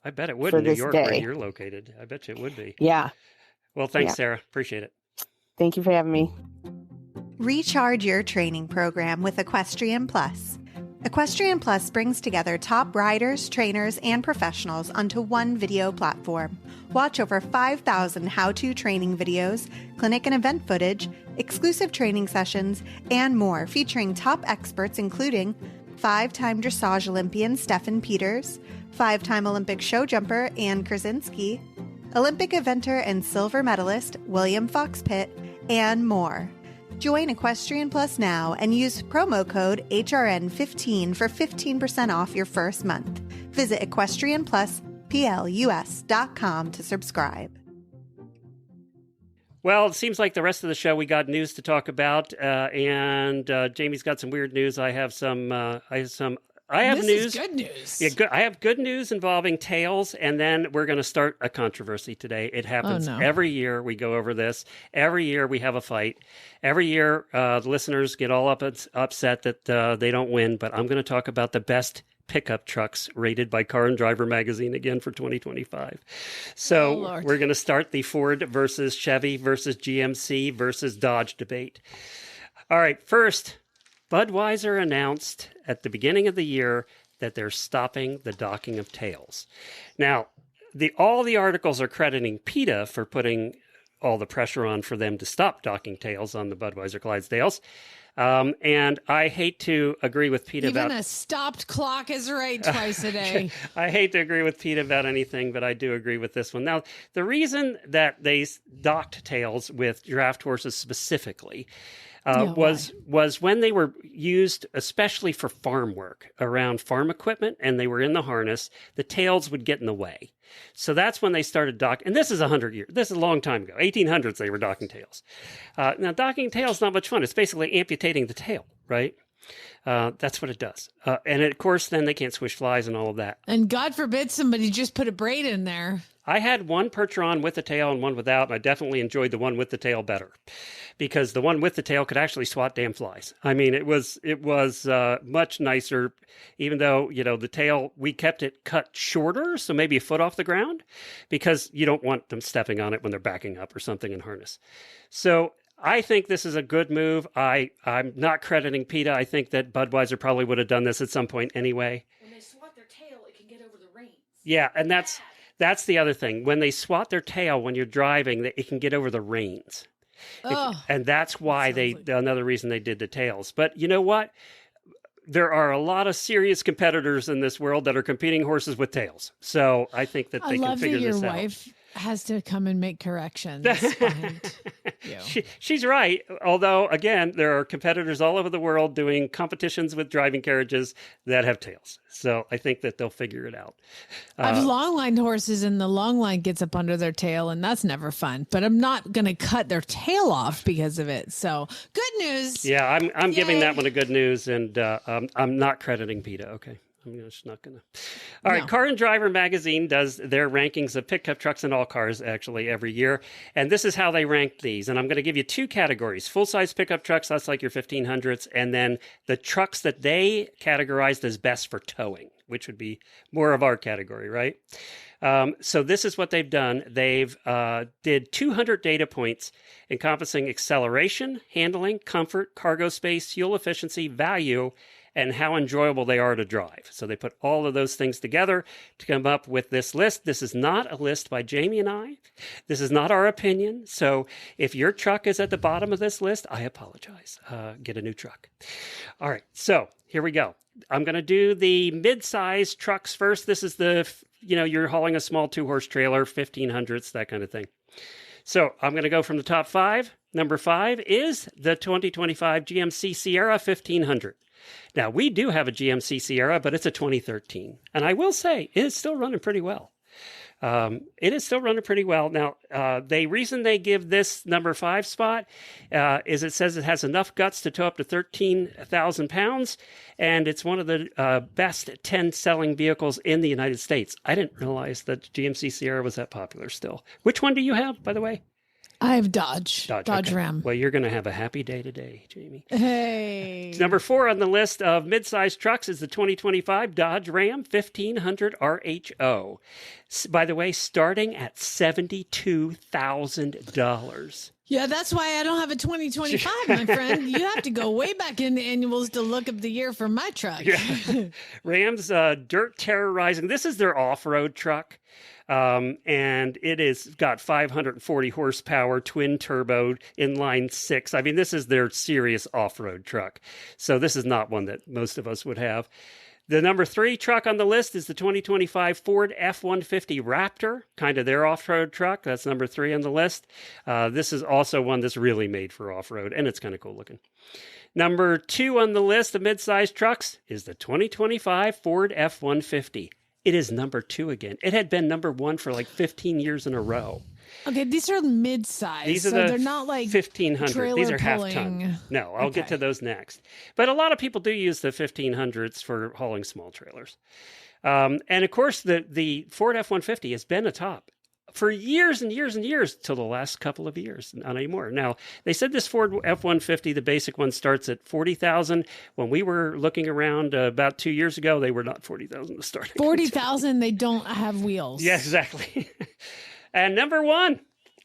I bet it would in New York where you're located. I bet you it would be. Yeah. Well, thanks, Sarah. Appreciate it. Thank you for having me. Recharge your training program with Equestrian Plus. Equestrian Plus brings together top riders, trainers, and professionals onto one video platform. Watch over 5,000 how-to training videos, clinic and event footage, exclusive training sessions, and more, featuring top experts including 5-time dressage Olympian Stefan Peters, 5-time Olympic show jumper Ann Krasinski, Olympic eventer and silver medalist William Fox Pitt, and more. Join Equestrian Plus now and use promo code HRN15 for 15% off your first month. Visit EquestrianPlusPLUS.com to subscribe. Well, it seems like the rest of the show we got news to talk about, and Jamie's got some weird news. I have This news. Is good news. Yeah, I have good news involving tails, and then we're going to start a controversy today. It happens every year. We go over this. Every year we have a fight. Every year the listeners get all upset that they don't win, but I'm going to talk about the best pickup trucks rated by Car and Driver magazine again for 2025. So we're going to start the Ford versus Chevy versus GMC versus Dodge debate. All right, first, Budweiser announced at the beginning of the year that they're stopping the docking of tails. Now, all the articles are crediting PETA for putting all the pressure on for them to stop docking tails on the Budweiser Clydesdales. And I hate to agree with PETA Even a stopped clock is right twice a day. I hate to agree with PETA about anything, but I do agree with this one. Now, the reason that they docked tails with draft horses specifically was when they were used, especially for farm work, around farm equipment, and they were in the harness, the tails would get in the way. So that's when they started docking. And this is 100 years. This is a long time ago. 1800s, they were docking tails. Now, docking tails is not much fun. It's basically amputating the tail, right? That's what it does. And of course, then they can't swish flies and all of that. And God forbid somebody just put a braid in there. I had one Percheron with the tail and one without, and I definitely enjoyed the one with the tail better because the one with the tail could actually swat damn flies. I mean, it was much nicer, even though, the tail, we kept it cut shorter, so maybe a foot off the ground, because you don't want them stepping on it when they're backing up or something in harness. So I think this is a good move. I'm not crediting PETA. I think that Budweiser probably would have done this at some point anyway. When they swat their tail, it can get over the reins. Yeah, and that's the other thing. When they swat their tail when you're driving, it can get over the reins. And that's why another reason they did the tails. But you know what? There are a lot of serious competitors in this world that are competing horses with tails. So I think that they can figure this out. Your wife has to come and make corrections behind you. She's right. Although, again, there are competitors all over the world doing competitions with driving carriages that have tails. So I think that they'll figure it out. I've long-lined horses, and the long line gets up under their tail, and that's never fun. But I'm not going to cut their tail off because of it. So good news. Yeah, I'm giving that one a good news, and I'm not crediting PETA. Okay. I'm just not going to. All right. Car and Driver magazine does their rankings of pickup trucks and all cars actually every year. And this is how they rank these. And I'm going to give you two categories: full-size pickup trucks, that's like your 1500s, and then the trucks that they categorized as best for towing, which would be more of our category, right? So this is what they've done. They've did 200 data points encompassing acceleration, handling, comfort, cargo space, fuel efficiency, value, and how enjoyable they are to drive. So they put all of those things together to come up with this list. This is not a list by Jamie and I. This is not our opinion. So if your truck is at the bottom of this list, I apologize. Get a new truck. All right, so here we go. I'm going to do the mid-size trucks first. This is you're hauling a small 2-horse trailer, 1500s, that kind of thing. So I'm going to go from the top 5. Number 5 is the 2025 GMC Sierra 1500. Now, we do have a GMC Sierra, but it's a 2013. And I will say, it is still running pretty well. Now, the reason they give this number 5 spot is it says it has enough guts to tow up to 13,000 pounds, and it's one of the best 10 selling vehicles in the United States. I didn't realize that GMC Sierra was that popular still. Which one do you have, by the way? I have Dodge okay. Ram. Well, you're going to have a happy day today, Jamie. Hey. Number 4 on the list of mid-size trucks is the 2025 Dodge Ram 1500 RHO. By the way, starting at $72,000. Yeah, that's why I don't have a 2025, my friend. You have to go way back in the annuals to look up the year for my truck. Yeah. Ram's Dirt Terrorizing. This is their off-road truck. And it is got 540 horsepower, twin turbo, inline 6. I mean, this is their serious off-road truck. So this is not one that most of us would have. The number 3 truck on the list is the 2025 Ford F-150 Raptor, kind of their off-road truck. That's number 3 on the list. This is also one that's really made for off-road, and it's kind of cool looking. Number 2 on the list of mid-sized trucks is the 2025 Ford F-150. It is number 2 again. It had been number 1 for like 15 years in a row. Okay, these are mid-size. These are they're not like 1500. These are half-ton. No, I'll get to those next. But a lot of people do use the 1500s for hauling small trailers. And of course, the Ford F-150 has been atop for years and years and years till the last couple of years, not anymore. Now, they said this Ford F-150, the basic one, starts at $40,000. When we were looking around about 2 years ago, they were not $40,000 to start. $40,000, they don't have wheels. Yeah, exactly. And number 1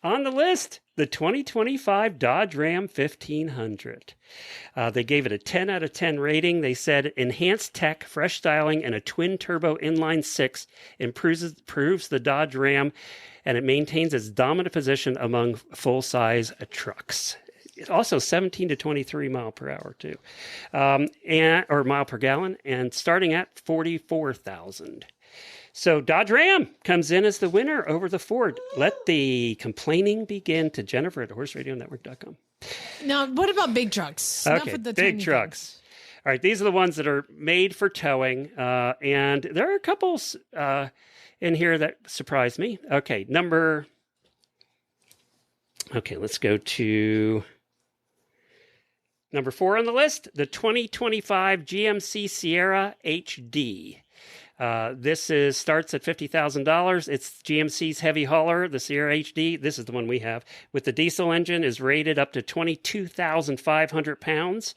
on the list, the 2025 Dodge Ram 1500. They gave it a 10 out of 10 rating. They said enhanced tech, fresh styling, and a twin turbo inline 6 improves the Dodge Ram, and it maintains its dominant position among full-size trucks. It's also 17 to 23 mile per hour too, or mile per gallon, and starting at $44,000. So Dodge Ram comes in as the winner over the Ford. Let the complaining begin. To Jennifer at horseradionetwork.com. Now, what about big trucks? Okay, big trucks. All right, these are the ones that are made for towing, and there are a couple in here that surprised me. Okay, let's go to Number 4 on the list, the 2025 GMC Sierra HD. This starts at $50,000. It's GMC's heavy hauler, the Sierra HD. This is the one we have. With the diesel engine, is rated up to 22,500 pounds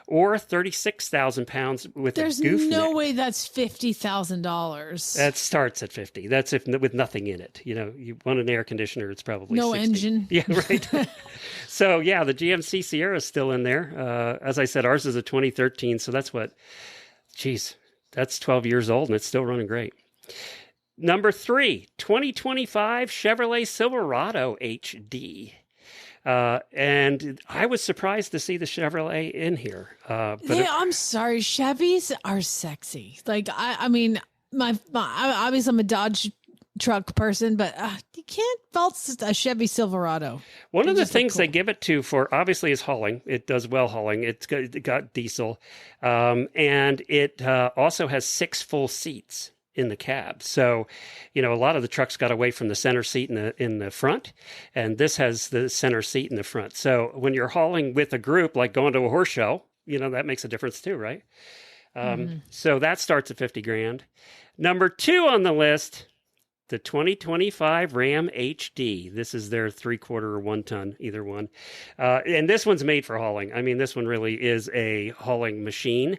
or 36,000 pounds with There's a gooseneck. no way that's $50,000. That starts at 50. That's if with nothing in it. You know, you want an air conditioner, it's probably no 60. engine. Yeah, right. So yeah, the GMC Sierra is still in there. As I said, ours is a 2013. So that's that's 12 years old and it's still running great. Number 3, 2025 Chevrolet Silverado HD. And I was surprised to see the Chevrolet in here. I'm sorry. Chevys are sexy. Like, I mean, obviously I'm a Dodge truck person, but you can't fault a Chevy Silverado. One of the things they give it to for obviously is hauling. It does well hauling. It got diesel. And it also has 6 full seats in the cab. So, you know, a lot of the trucks got away from the center seat in the front, and this has the center seat in the front. So when you're hauling with a group, like going to a horse show, you know, that makes a difference too, right? So that starts at $50,000. Number 2 on the list, the 2025 Ram HD. This is their 3/4 or 1 ton, either one. And this one's made for hauling. I mean, this one really is a hauling machine.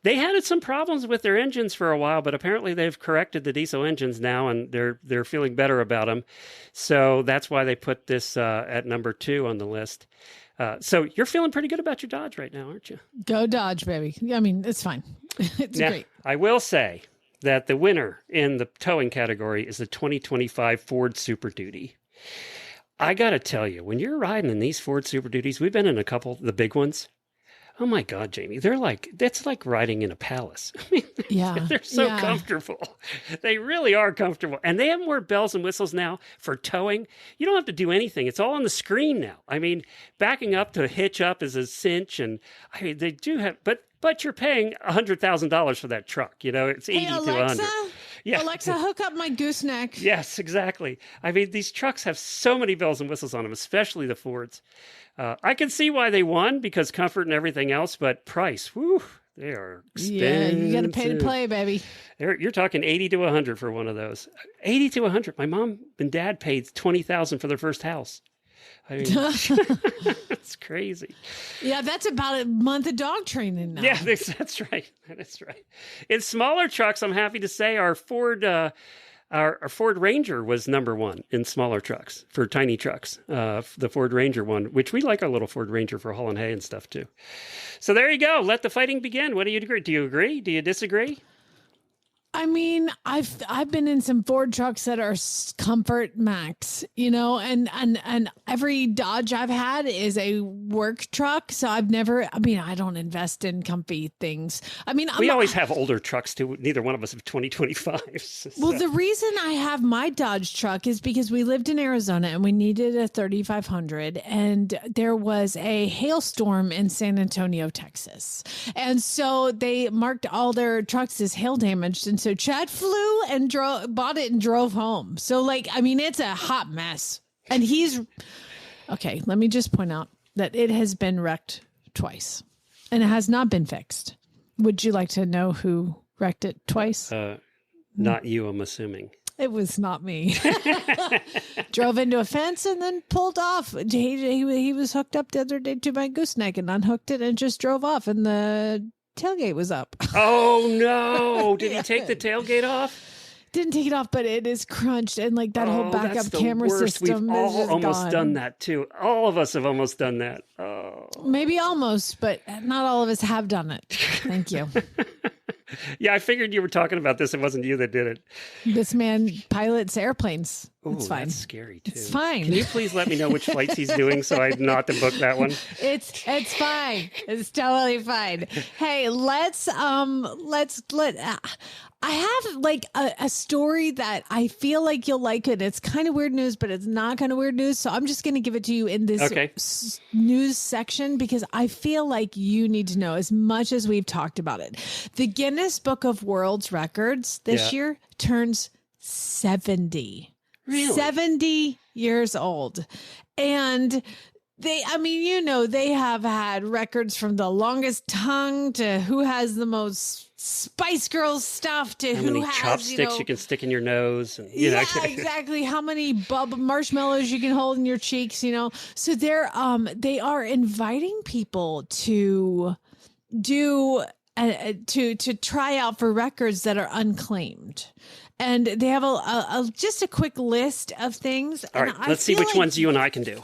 They had some problems with their engines for a while, but apparently they've corrected the diesel engines now, and they're feeling better about them. So that's why they put this at number 2 on the list. So you're feeling pretty good about your Dodge right now, aren't you? Go Dodge, baby. I mean, it's fine. It's great. I will say that the winner in the towing category is the 2025 Ford Super Duty. I got to tell you, when you're riding in these Ford Super Duties, we've been in a couple, the big ones. Oh my God, Jamie, that's like riding in a palace. I mean, they're so comfortable. They really are comfortable. And they have more bells and whistles now for towing. You don't have to do anything. It's all on the screen now. I mean, backing up to hitch up is a cinch. And I mean, they do have, but you're paying $100,000 for that truck. You know, it's 80 to 100. Yeah. Alexa, hook up my gooseneck. Yes, exactly. I mean, these trucks have so many bells and whistles on them, especially the Fords. I can see why they won, because comfort and everything else, but price, whew, they are expensive. Yeah, you got to pay to play, baby. You're talking 80 to 100 for one of those. 80 to 100. My mom and dad paid $20,000 for their first house. I mean, it's crazy. Yeah, that's about a month of dog training now. Yeah, that's right. That's right. In smaller trucks, I'm happy to say our Ford Ranger was number 1 in smaller trucks for tiny trucks. The Ford Ranger one, which we like our little Ford Ranger for hauling hay and stuff too. So there you go. Let the fighting begin. What do you agree? Do you agree? Do you disagree? I mean, I've been in some Ford trucks that are comfort max, you know, and every Dodge I've had is a work truck. So I don't invest in comfy things. I mean, we always have older trucks too. Neither one of us have 2025s. So. Well, the reason I have my Dodge truck is because we lived in Arizona and we needed a 3500, and there was a hailstorm in San Antonio, Texas. And so they marked all their trucks as hail damaged. And so Chad flew and bought it and drove home. So it's a hot mess. And okay, let me just point out that it has been wrecked twice and it has not been fixed. Would you like to know who wrecked it twice? Not you, I'm assuming. It was not me. Drove into a fence and then pulled off. He was hooked up the other day to my gooseneck and unhooked it and just drove off, and the tailgate was up. Oh no! Did he take the tailgate off? Didn't take it off, but it is crunched, and like that whole backup camera system. We've all almost done that too. All of us have almost done that. Oh. Maybe almost, but not all of us have done it. Thank you. Yeah, I figured you were talking about this. It wasn't you that did it. This man pilots airplanes. Ooh, it's fine. That's scary too. It's fine. Can you please let me know which flights he's doing so I not to book that one? It's fine. It's totally fine. Hey, I have like a story that I feel like you'll like it. It's kind of weird news, but it's not kind of weird news. So I'm just going to give it to you in this news section because I feel like you need to know as much as we've talked about it. The Guinness Book of World Records this year turns 70. Really? 70 years old. And they have had records from the longest tongue to who has the most Spice Girls stuff to how who many has, chopsticks you can stick in your nose. And, exactly. How many marshmallows you can hold in your cheeks, So they are inviting people to do to try out for records that are unclaimed. And they have just a quick list of things. All right, let's see which ones you and I can do.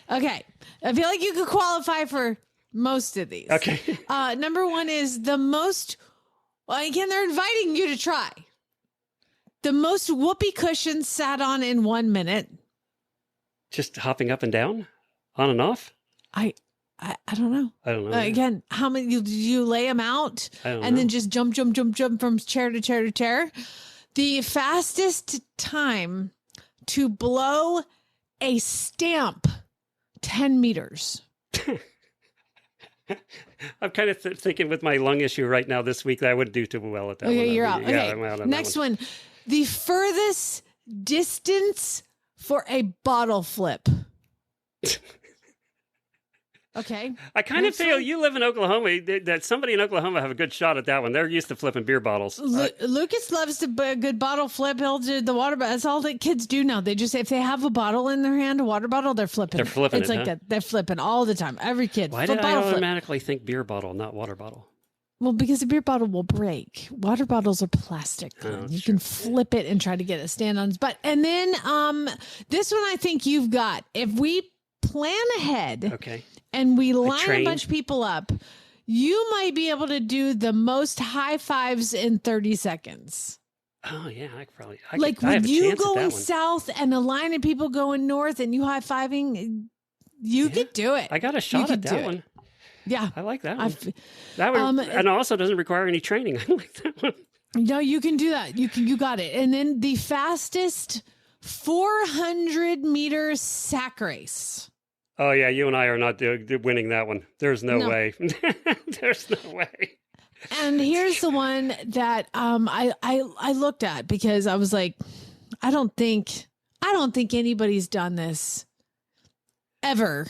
Okay. I feel like you could qualify for most of these. Okay. Number one is the most, again, they're inviting you to try. The most whoopee cushions sat on in 1 minute. Just hopping up and down? On and off? I don't know. I don't know. Again, how many, do you lay them out? I don't know. And then just jump from chair to chair to chair? The fastest time to blow a stamp, 10 meters. I'm kind of thinking with my lung issue right now this week that I wouldn't do too well at that one. Okay, you're out. Yeah, Okay, I'm out on next that one. The furthest distance for a bottle flip. Okay. I kind of feel you live in Oklahoma, that somebody in Oklahoma have a good shot at that one. They're used to flipping beer bottles. Lucas loves a good bottle flip. He'll do the water bottle. That's all that kids do now. They just, if they have a bottle in their hand, a water bottle, they're flipping. They're flipping It's it, like huh? that. They're flipping all the time. Every kid. Why flip, did I bottle, flip. automatically think beer bottle, not water bottle? Well, because a beer bottle will break. Water bottles are plastic. You can flip it and try to get a stand on. And then this one I think you've got. If we plan ahead, okay, and we line a bunch of people up, you might be able to do the most high fives in 30 seconds. Oh yeah, I probably like with you going south and a line of people going north and you high fiving, you could do it. I got a shot at that one. Yeah, I like that one. That one, and also doesn't require any training. I like that one. No, you can do that. You got it. And then the fastest 400-meter sack race. Oh yeah, you and I are not winning that one. There's no way. There's no way. And here's the one that I looked at because I was like, I don't think anybody's done this ever.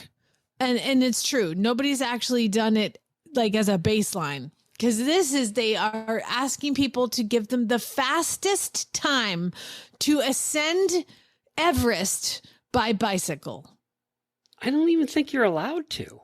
And it's true. Nobody's actually done it like as a baseline. Because they are asking people to give them the fastest time to ascend Everest by bicycle. I don't even think you're allowed to.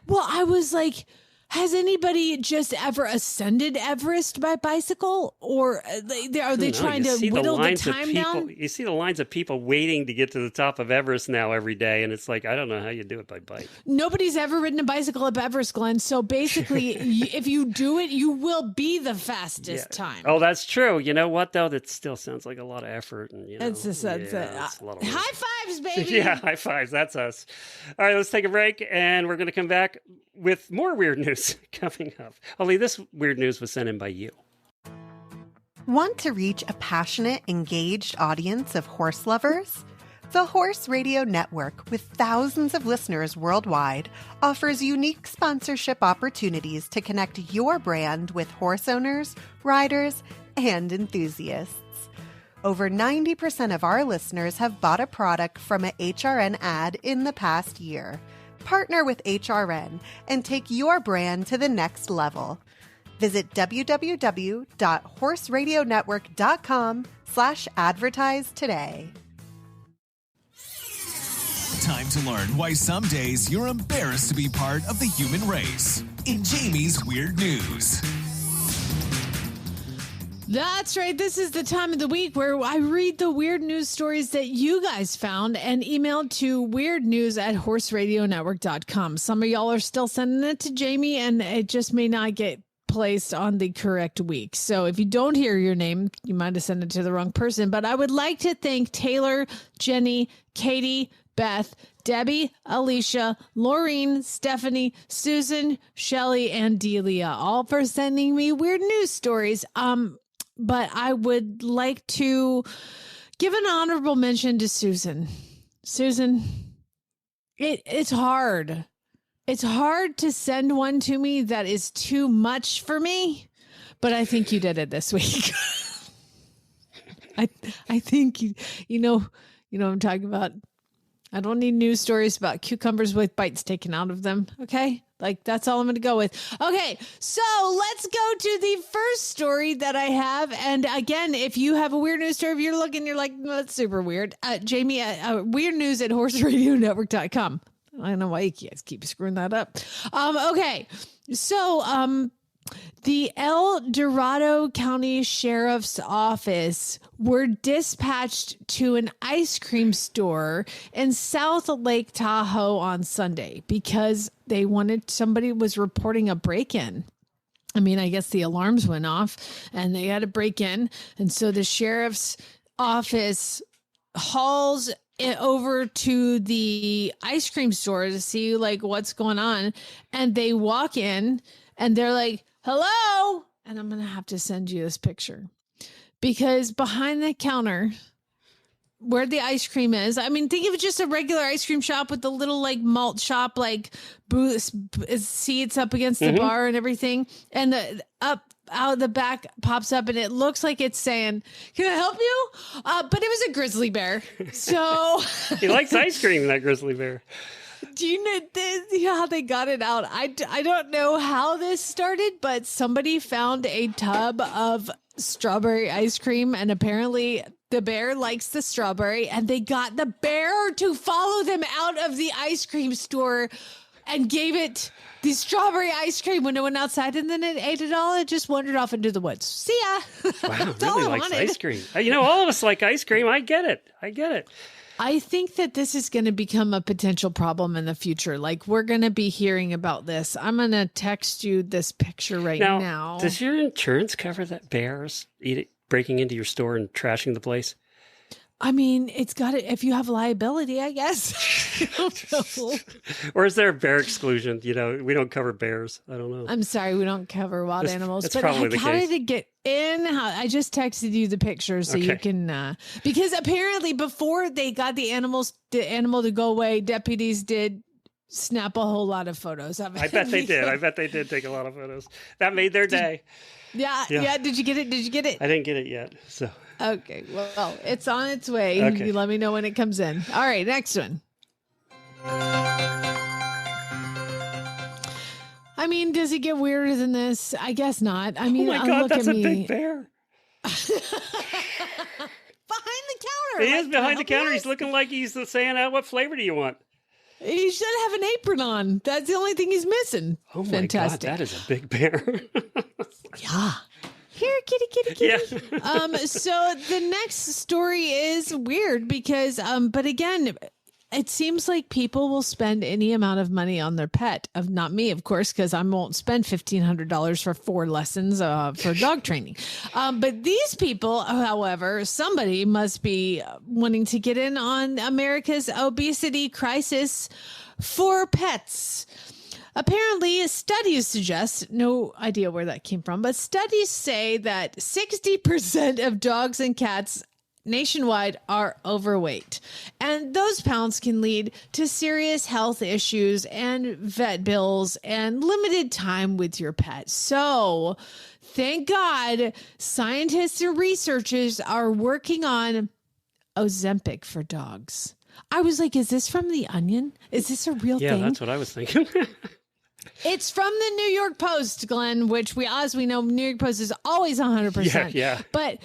Well, I was like, has anybody just ever ascended Everest by bicycle? Or are they trying to whittle the time down? You see the lines of people waiting to get to the top of Everest now every day. And it's like, I don't know how you do it by bike. Nobody's ever ridden a bicycle up Everest, Glenn. So basically, if you do it, you will be the fastest time. Oh, that's true. You know what, though? That still sounds like a lot of effort. And, it's a lot of high fives, baby. Yeah, high fives. That's us. All right, let's take a break. And we're going to come back with more weird news coming up. Only this weird news was sent in by you. Want to reach a passionate, engaged audience of horse lovers? The Horse Radio Network, with thousands of listeners worldwide, offers unique sponsorship opportunities to connect your brand with horse owners, riders, and enthusiasts. Over 90% of our listeners have bought a product from a HRN ad in the past year. Partner with HRN and take your brand to the next level. Visit www.horseradionetwork.com/advertise today. Time to learn why some days you're embarrassed to be part of the human race in Jamie's Weird News. That's right. This is the time of the week where I read the weird news stories that you guys found and emailed to weirdnews@horseradionetwork.com. Some of y'all are still sending it to Jamie, and it just may not get placed on the correct week. So if you don't hear your name, you might have sent it to the wrong person. But I would like to thank Taylor, Jenny, Katie, Beth, Debbie, Alicia, Laureen, Stephanie, Susan, Shelly, and Delia, all for sending me weird news stories. But I would like to give an honorable mention to Susan. Susan, it's hard. It's hard to send one to me that is too much for me, but I think you did it this week. I think you know what I'm talking about. I don't need news stories about cucumbers with bites taken out of them. Okay. Like, that's all I'm going to go with. Okay. So let's go to the first story that I have. And again, if you have a weird news story, if you're looking, you're like, no, that's super weird. Jamie, weird news at horseradionetwork.com. I don't know why you guys keep screwing that up. Okay. So, the El Dorado County Sheriff's Office were dispatched to an ice cream store in South Lake Tahoe on Sunday because somebody was reporting a break-in. I mean, I guess the alarms went off and they had a break-in. And so the sheriff's office hauls it over to the ice cream store to see like what's going on. And they walk in and they're like, hello. And I'm going to have to send you this picture because behind the counter where the ice cream is, I mean, think of it just a regular ice cream shop with the little like malt shop, like booth seats up against the bar and everything. And the out of the back pops up and it looks like it's saying, can I help you? But it was a grizzly bear. So he likes ice cream, that grizzly bear. Do you know how they got it out? I don't know how this started, but somebody found a tub of strawberry ice cream, and apparently the bear likes the strawberry, and they got the bear to follow them out of the ice cream store and gave it the strawberry ice cream when it went outside, and then it ate it all. It just wandered off into the woods. See ya. Wow, really likes ice cream. You know, all of us like ice cream. I get it. I think that this is going to become a potential problem in the future. Like, we're going to be hearing about this. I'm going to text you this picture right now. Does your insurance cover that bears breaking into your store and trashing the place? I mean, it's got it. If you have liability, I guess. I don't know. Or is there a bear exclusion? You know, we don't cover bears. I don't know. I'm sorry, we don't cover wild animals. That's probably the case. How did it get in? I just texted you the picture so you can. Because apparently, before they got the animal to go away, deputies did snap a whole lot of photos of it. I bet they did. I bet they did take a lot of photos. That made their day. Yeah. Did you get it? I didn't get it yet. So. Okay, well, it's on its way. Okay. You let me know when it comes in. All right, next one. I mean, does it get weirder than this? I guess not. I mean, oh my God, look that's at a me. big bear. Behind the counter. He is behind the counter. He's looking like he's saying, what flavor do you want? He should have an apron on. That's the only thing he's missing. Oh my Fantastic. God, that is a big bear. Yeah. Here, kitty. Yeah. So the next story is weird because, but again, it seems like people will spend any amount of money on their pet. Not me, of course, because I won't spend $1,500 for 4 lessons for dog training. But these people, however, somebody must be wanting to get in on America's obesity crisis for pets. Apparently, studies suggest, no idea where that came from, but studies say that 60% of dogs and cats nationwide are overweight. And those pounds can lead to serious health issues and vet bills and limited time with your pet. So, thank God, scientists and researchers are working on Ozempic for dogs. I was like, is this from The Onion? Is this a real thing? Yeah, that's what I was thinking. It's from the New York Post, Glenn, which as we know, New York Post is always 100%. Yeah. But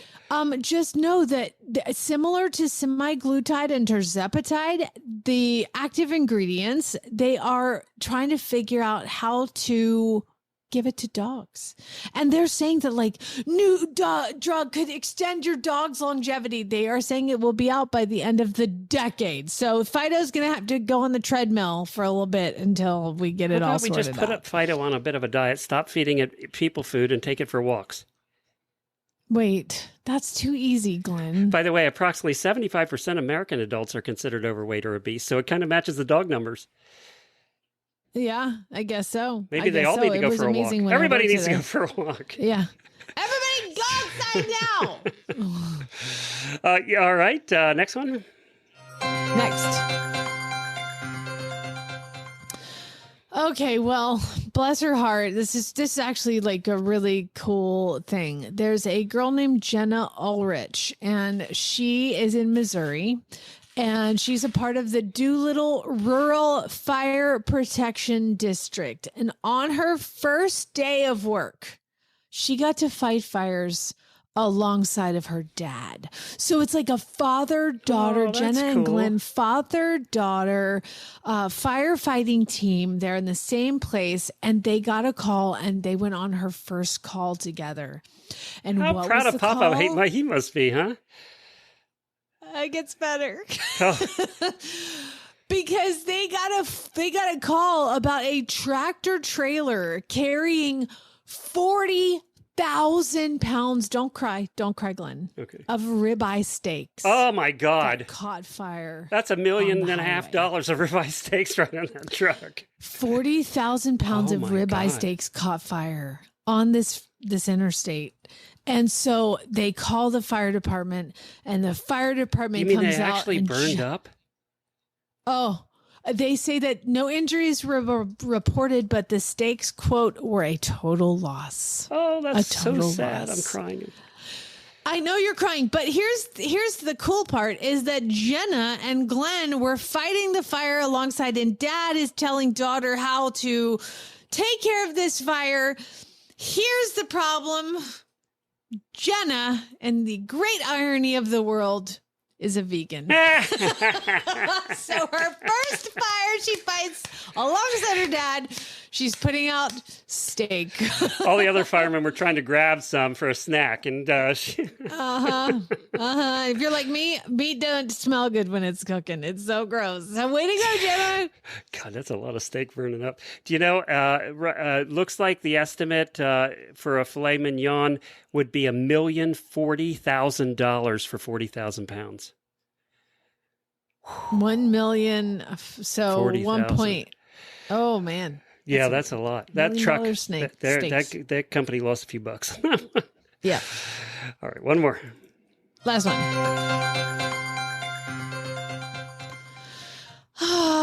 just know that similar to semaglutide and tirzepatide, the active ingredients, they are trying to figure out how to give it to dogs. And they're saying that like new drug could extend your dog's longevity. They are saying it will be out by the end of the decade. So Fido's going to have to go on the treadmill for a little bit until we get it all sorted out. We just put Fido on a bit of a diet, stop feeding it people food, and take it for walks. Wait, that's too easy, Glenn. By the way, approximately 75% of American adults are considered overweight or obese, so it kind of matches the dog numbers. Yeah, I guess so. Maybe they all need to go for a walk. Everybody needs to go for a walk. Yeah. Everybody go outside now. Yeah, all right. Next one. Next. Okay, well, bless her heart. This is actually like a really cool thing. There's a girl named Jenna Ulrich, and she is in Missouri. And she's a part of the Doolittle Rural Fire Protection District. And on her first day of work, she got to fight fires alongside of her dad. So it's like a father-daughter, Jenna and Glenn, father-daughter firefighting team. They're in the same place, and they got a call, and they went on her first call together. And how what proud was of the Papa call? he must be, huh? It gets better. Oh. Because they got a call about a tractor trailer carrying 40,000 pounds. Don't cry, Glenn. Okay. Of ribeye steaks. Oh my God! That caught fire. That's $1.5 million of highway. ribeye steaks right on that truck. 40,000 pounds Oh of my ribeye God. steaks caught fire on this interstate. And so they call the fire department, and the fire department You mean comes they out actually and burned up? Oh, they say that no injuries were reported, but the steaks, quote, were a total loss. Oh, that's A so total sad. loss. I'm crying. I know you're crying, but here's the cool part is that Jenna and Glenn were fighting the fire alongside, and Dad is telling daughter how to take care of this fire. Here's the problem. Jenna, and the great irony of the world, is a vegan. So her first fire she fights alongside her dad, she's putting out steak. All the other firemen were trying to grab some for a snack, and If you're like me, meat doesn't smell good when it's cooking. It's so gross. So way to go, Jenna. God, that's a lot of steak burning up. Do you know, looks like the estimate for a filet mignon would be $1,040,000 for 40,000 pounds. 1 million. So 40,000. 1 Oh man. Yeah, that's a lot. That $1 truck, million steaks. that company lost a few bucks. Yeah. All right, one more. Last one.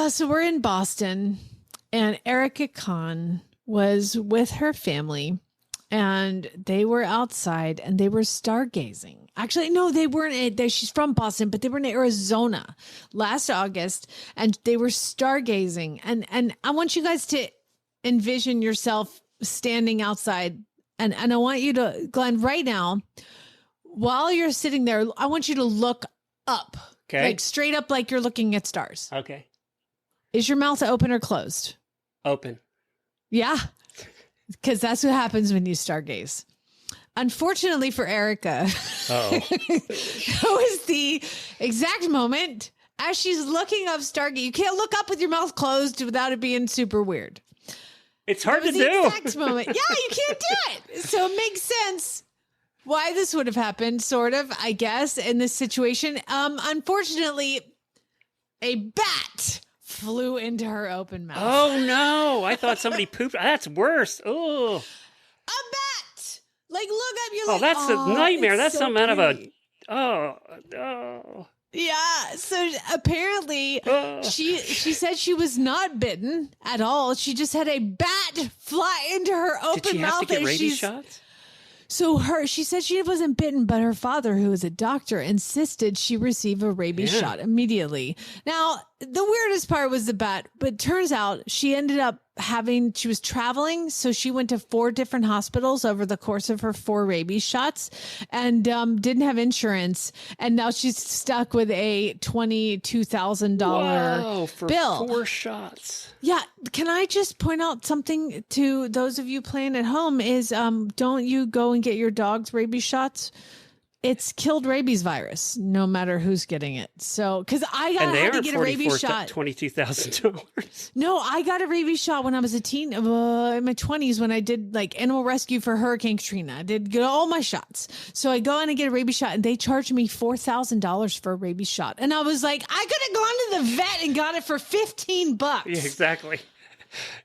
So we're in Boston, and Erica Kahn was with her family, and they were outside, and they were stargazing. Actually, no, they weren't. She's from Boston, but they were in Arizona last August, and they were stargazing. And I want you guys to envision yourself standing outside, and I want you to, Glenn, right now, while you're sitting there, I want you to look up. Okay. Like straight up, like you're looking at stars. Okay. Is your mouth open or closed? Open. Yeah. Because that's what happens when you stargaze. Unfortunately for Erica, that was the exact moment as she's looking up stargaze. You can't look up with your mouth closed without it being super weird. It's hard to The do. exact moment. Yeah, you can't do it. So it makes sense why this would have happened, sort of, I guess, in this situation. Unfortunately, a bat flew into her open mouth. Oh, no. I thought somebody pooped. That's worse. Oh. A bat! Like, look up, you're Oh, like, that's a nightmare. it's That's so some out of pretty. Oh, no. Yeah, so apparently she said she was not bitten at all. She just had a bat fly into her open Did she mouth. have to get and rabies shots? So she said she wasn't bitten, but her father, who is a doctor, insisted she receive a rabies shot immediately. Now, the weirdest part was the bat, but turns out she ended up she was traveling, so she went to 4 different hospitals over the course of her 4 rabies shots and didn't have insurance. And now she's stuck with a $22,000 bill. 4 shots. Yeah. Can I just point out something to those of you playing at home is don't you go and get your dog's rabies shots? It's killed rabies virus, no matter who's getting it. So, because I had to get a rabies shot. $22,000. No, I got a rabies shot when I was a teen, in my 20s, when I did like animal rescue for Hurricane Katrina. I did get all my shots. So I go in and get a rabies shot, and they charged me $4,000 for a rabies shot. And I was like, I could have gone to the vet and got it for $15. Yeah, exactly.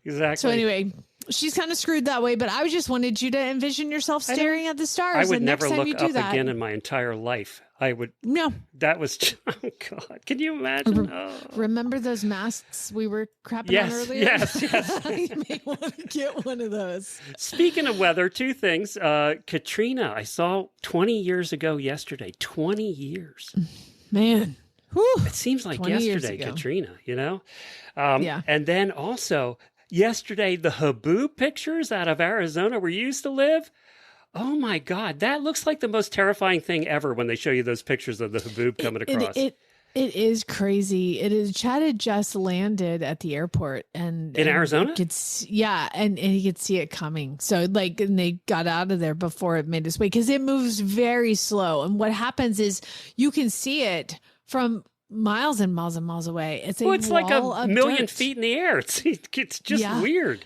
Exactly. So anyway, she's kind of screwed that way, but I just wanted you to envision yourself staring at the stars. I would and never next time look you do up that, again in my entire life. I would. No. That was, oh God. Can you imagine? Remember those masks we were crapping Yes, on earlier? yes. You may want to get one of those. Speaking of weather, 2 things. Katrina, I saw 20 years ago yesterday. 20 years. Man. Whew, It seems like 20 years yesterday, ago. Katrina, Yeah. And then also yesterday, the haboob pictures out of Arizona where you used to live. Oh my God, that looks like the most terrifying thing ever when they show you those pictures of the haboob coming across. It is crazy. It is. Chad had just landed at the airport and In Arizona? And he could see it coming. So and they got out of there before it made its way because it moves very slow. And what happens is you can see it from miles and miles and miles away. It's like a million feet in the air. It's just weird.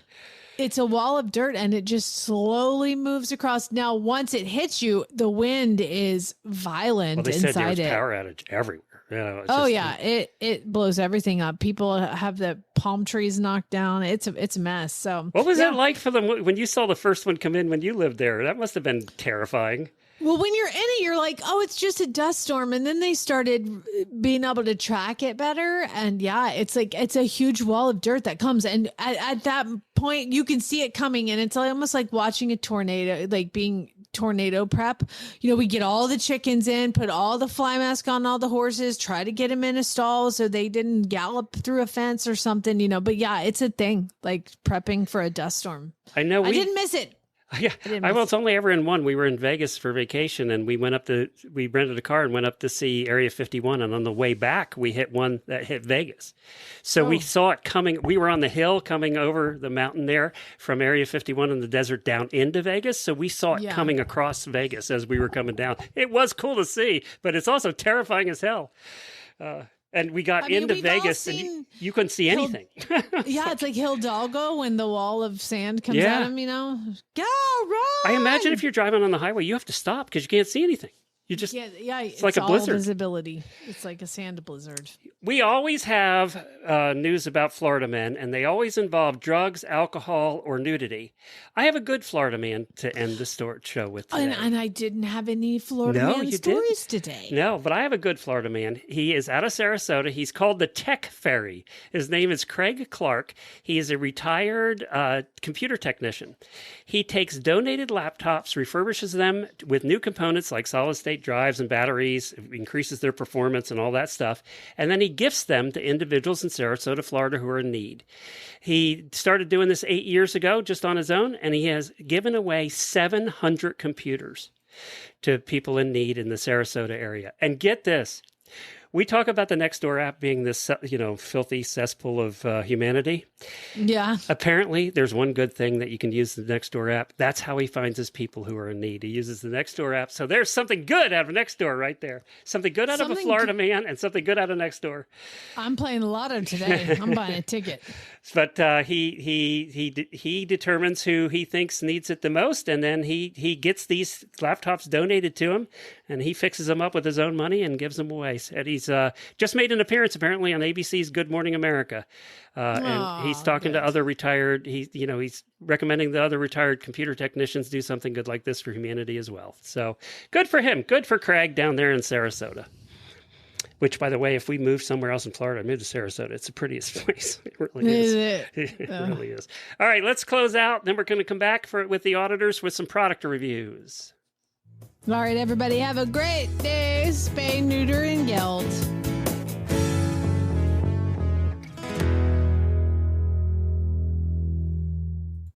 It's a wall of dirt and it just slowly moves across. Now, once it hits you, the wind is violent Well, they inside said there was it. power outage everywhere. It blows everything up. People have the palm trees knocked down. It's a mess. So what was it like for them when you saw the first one come in when you lived there? That must have been terrifying. Well, when you're in it, you're like, oh, it's just a dust storm. And then they started being able to track it better. And it's a huge wall of dirt that comes. And at that point, you can see it coming. And it's almost like watching a tornado, like being tornado prep. We get all the chickens in, put all the fly mask on all the horses, try to get them in a stall so they didn't gallop through a fence or something, But yeah, it's a thing, like prepping for a dust storm. I know. I didn't miss it. Yeah, it's only ever in one. We were in Vegas for vacation, and we rented a car and went up to see Area 51. And on the way back, we hit one that hit Vegas. So we saw it coming. We were on the hill coming over the mountain there from Area 51 in the desert down into Vegas. So we saw it coming across Vegas as we were coming down. It was cool to see, but it's also terrifying as hell. And we got into Vegas and you couldn't see anything. It's like Hidalgo when the wall of sand comes at him, Go, run! I imagine if you're driving on the highway, you have to stop because you can't see anything. You just it's like a blizzard. Visibility. It's like a sand blizzard. We always have news about Florida men, and they always involve drugs, alcohol, or nudity. I have a good Florida man to end the show with today. And I didn't have any Florida man stories today. No, but I have a good Florida man. He is out of Sarasota. He's called the Tech Fairy. His name is Craig Clark. He is a retired computer technician. He takes donated laptops, refurbishes them with new components like solid-state drives and batteries, increases their performance and all that stuff, and then he gifts them to individuals in Sarasota, Florida who are in need. He started doing this 8 years ago just on his own, and he has given away 700 computers to people in need in the Sarasota area. And get this, we talk about the Nextdoor app being this, filthy cesspool of humanity. Yeah. Apparently, there's one good thing that you can use the Nextdoor app. That's how he finds his people who are in need. He uses the Nextdoor app. So there's something good out of Nextdoor right there. Something good out of a Florida man and something good out of Nextdoor. I'm playing Lotto today. I'm buying a ticket. But he determines who he thinks needs it the most, and then he gets these laptops donated to him, and he fixes them up with his own money and gives them away. And he's just made an appearance apparently on ABC's Good Morning America, and he's talking to other retired. He's recommending the other retired computer technicians do something good like this for humanity as well. So good for him. Good for Craig down there in Sarasota. Which, by the way, if we move somewhere else in Florida, move to Sarasota. It's the prettiest place. It really is. It really is. All right, let's close out. Then we're going to come back with the auditors with some product reviews. All right, everybody, have a great day. Spay, neuter, and geld.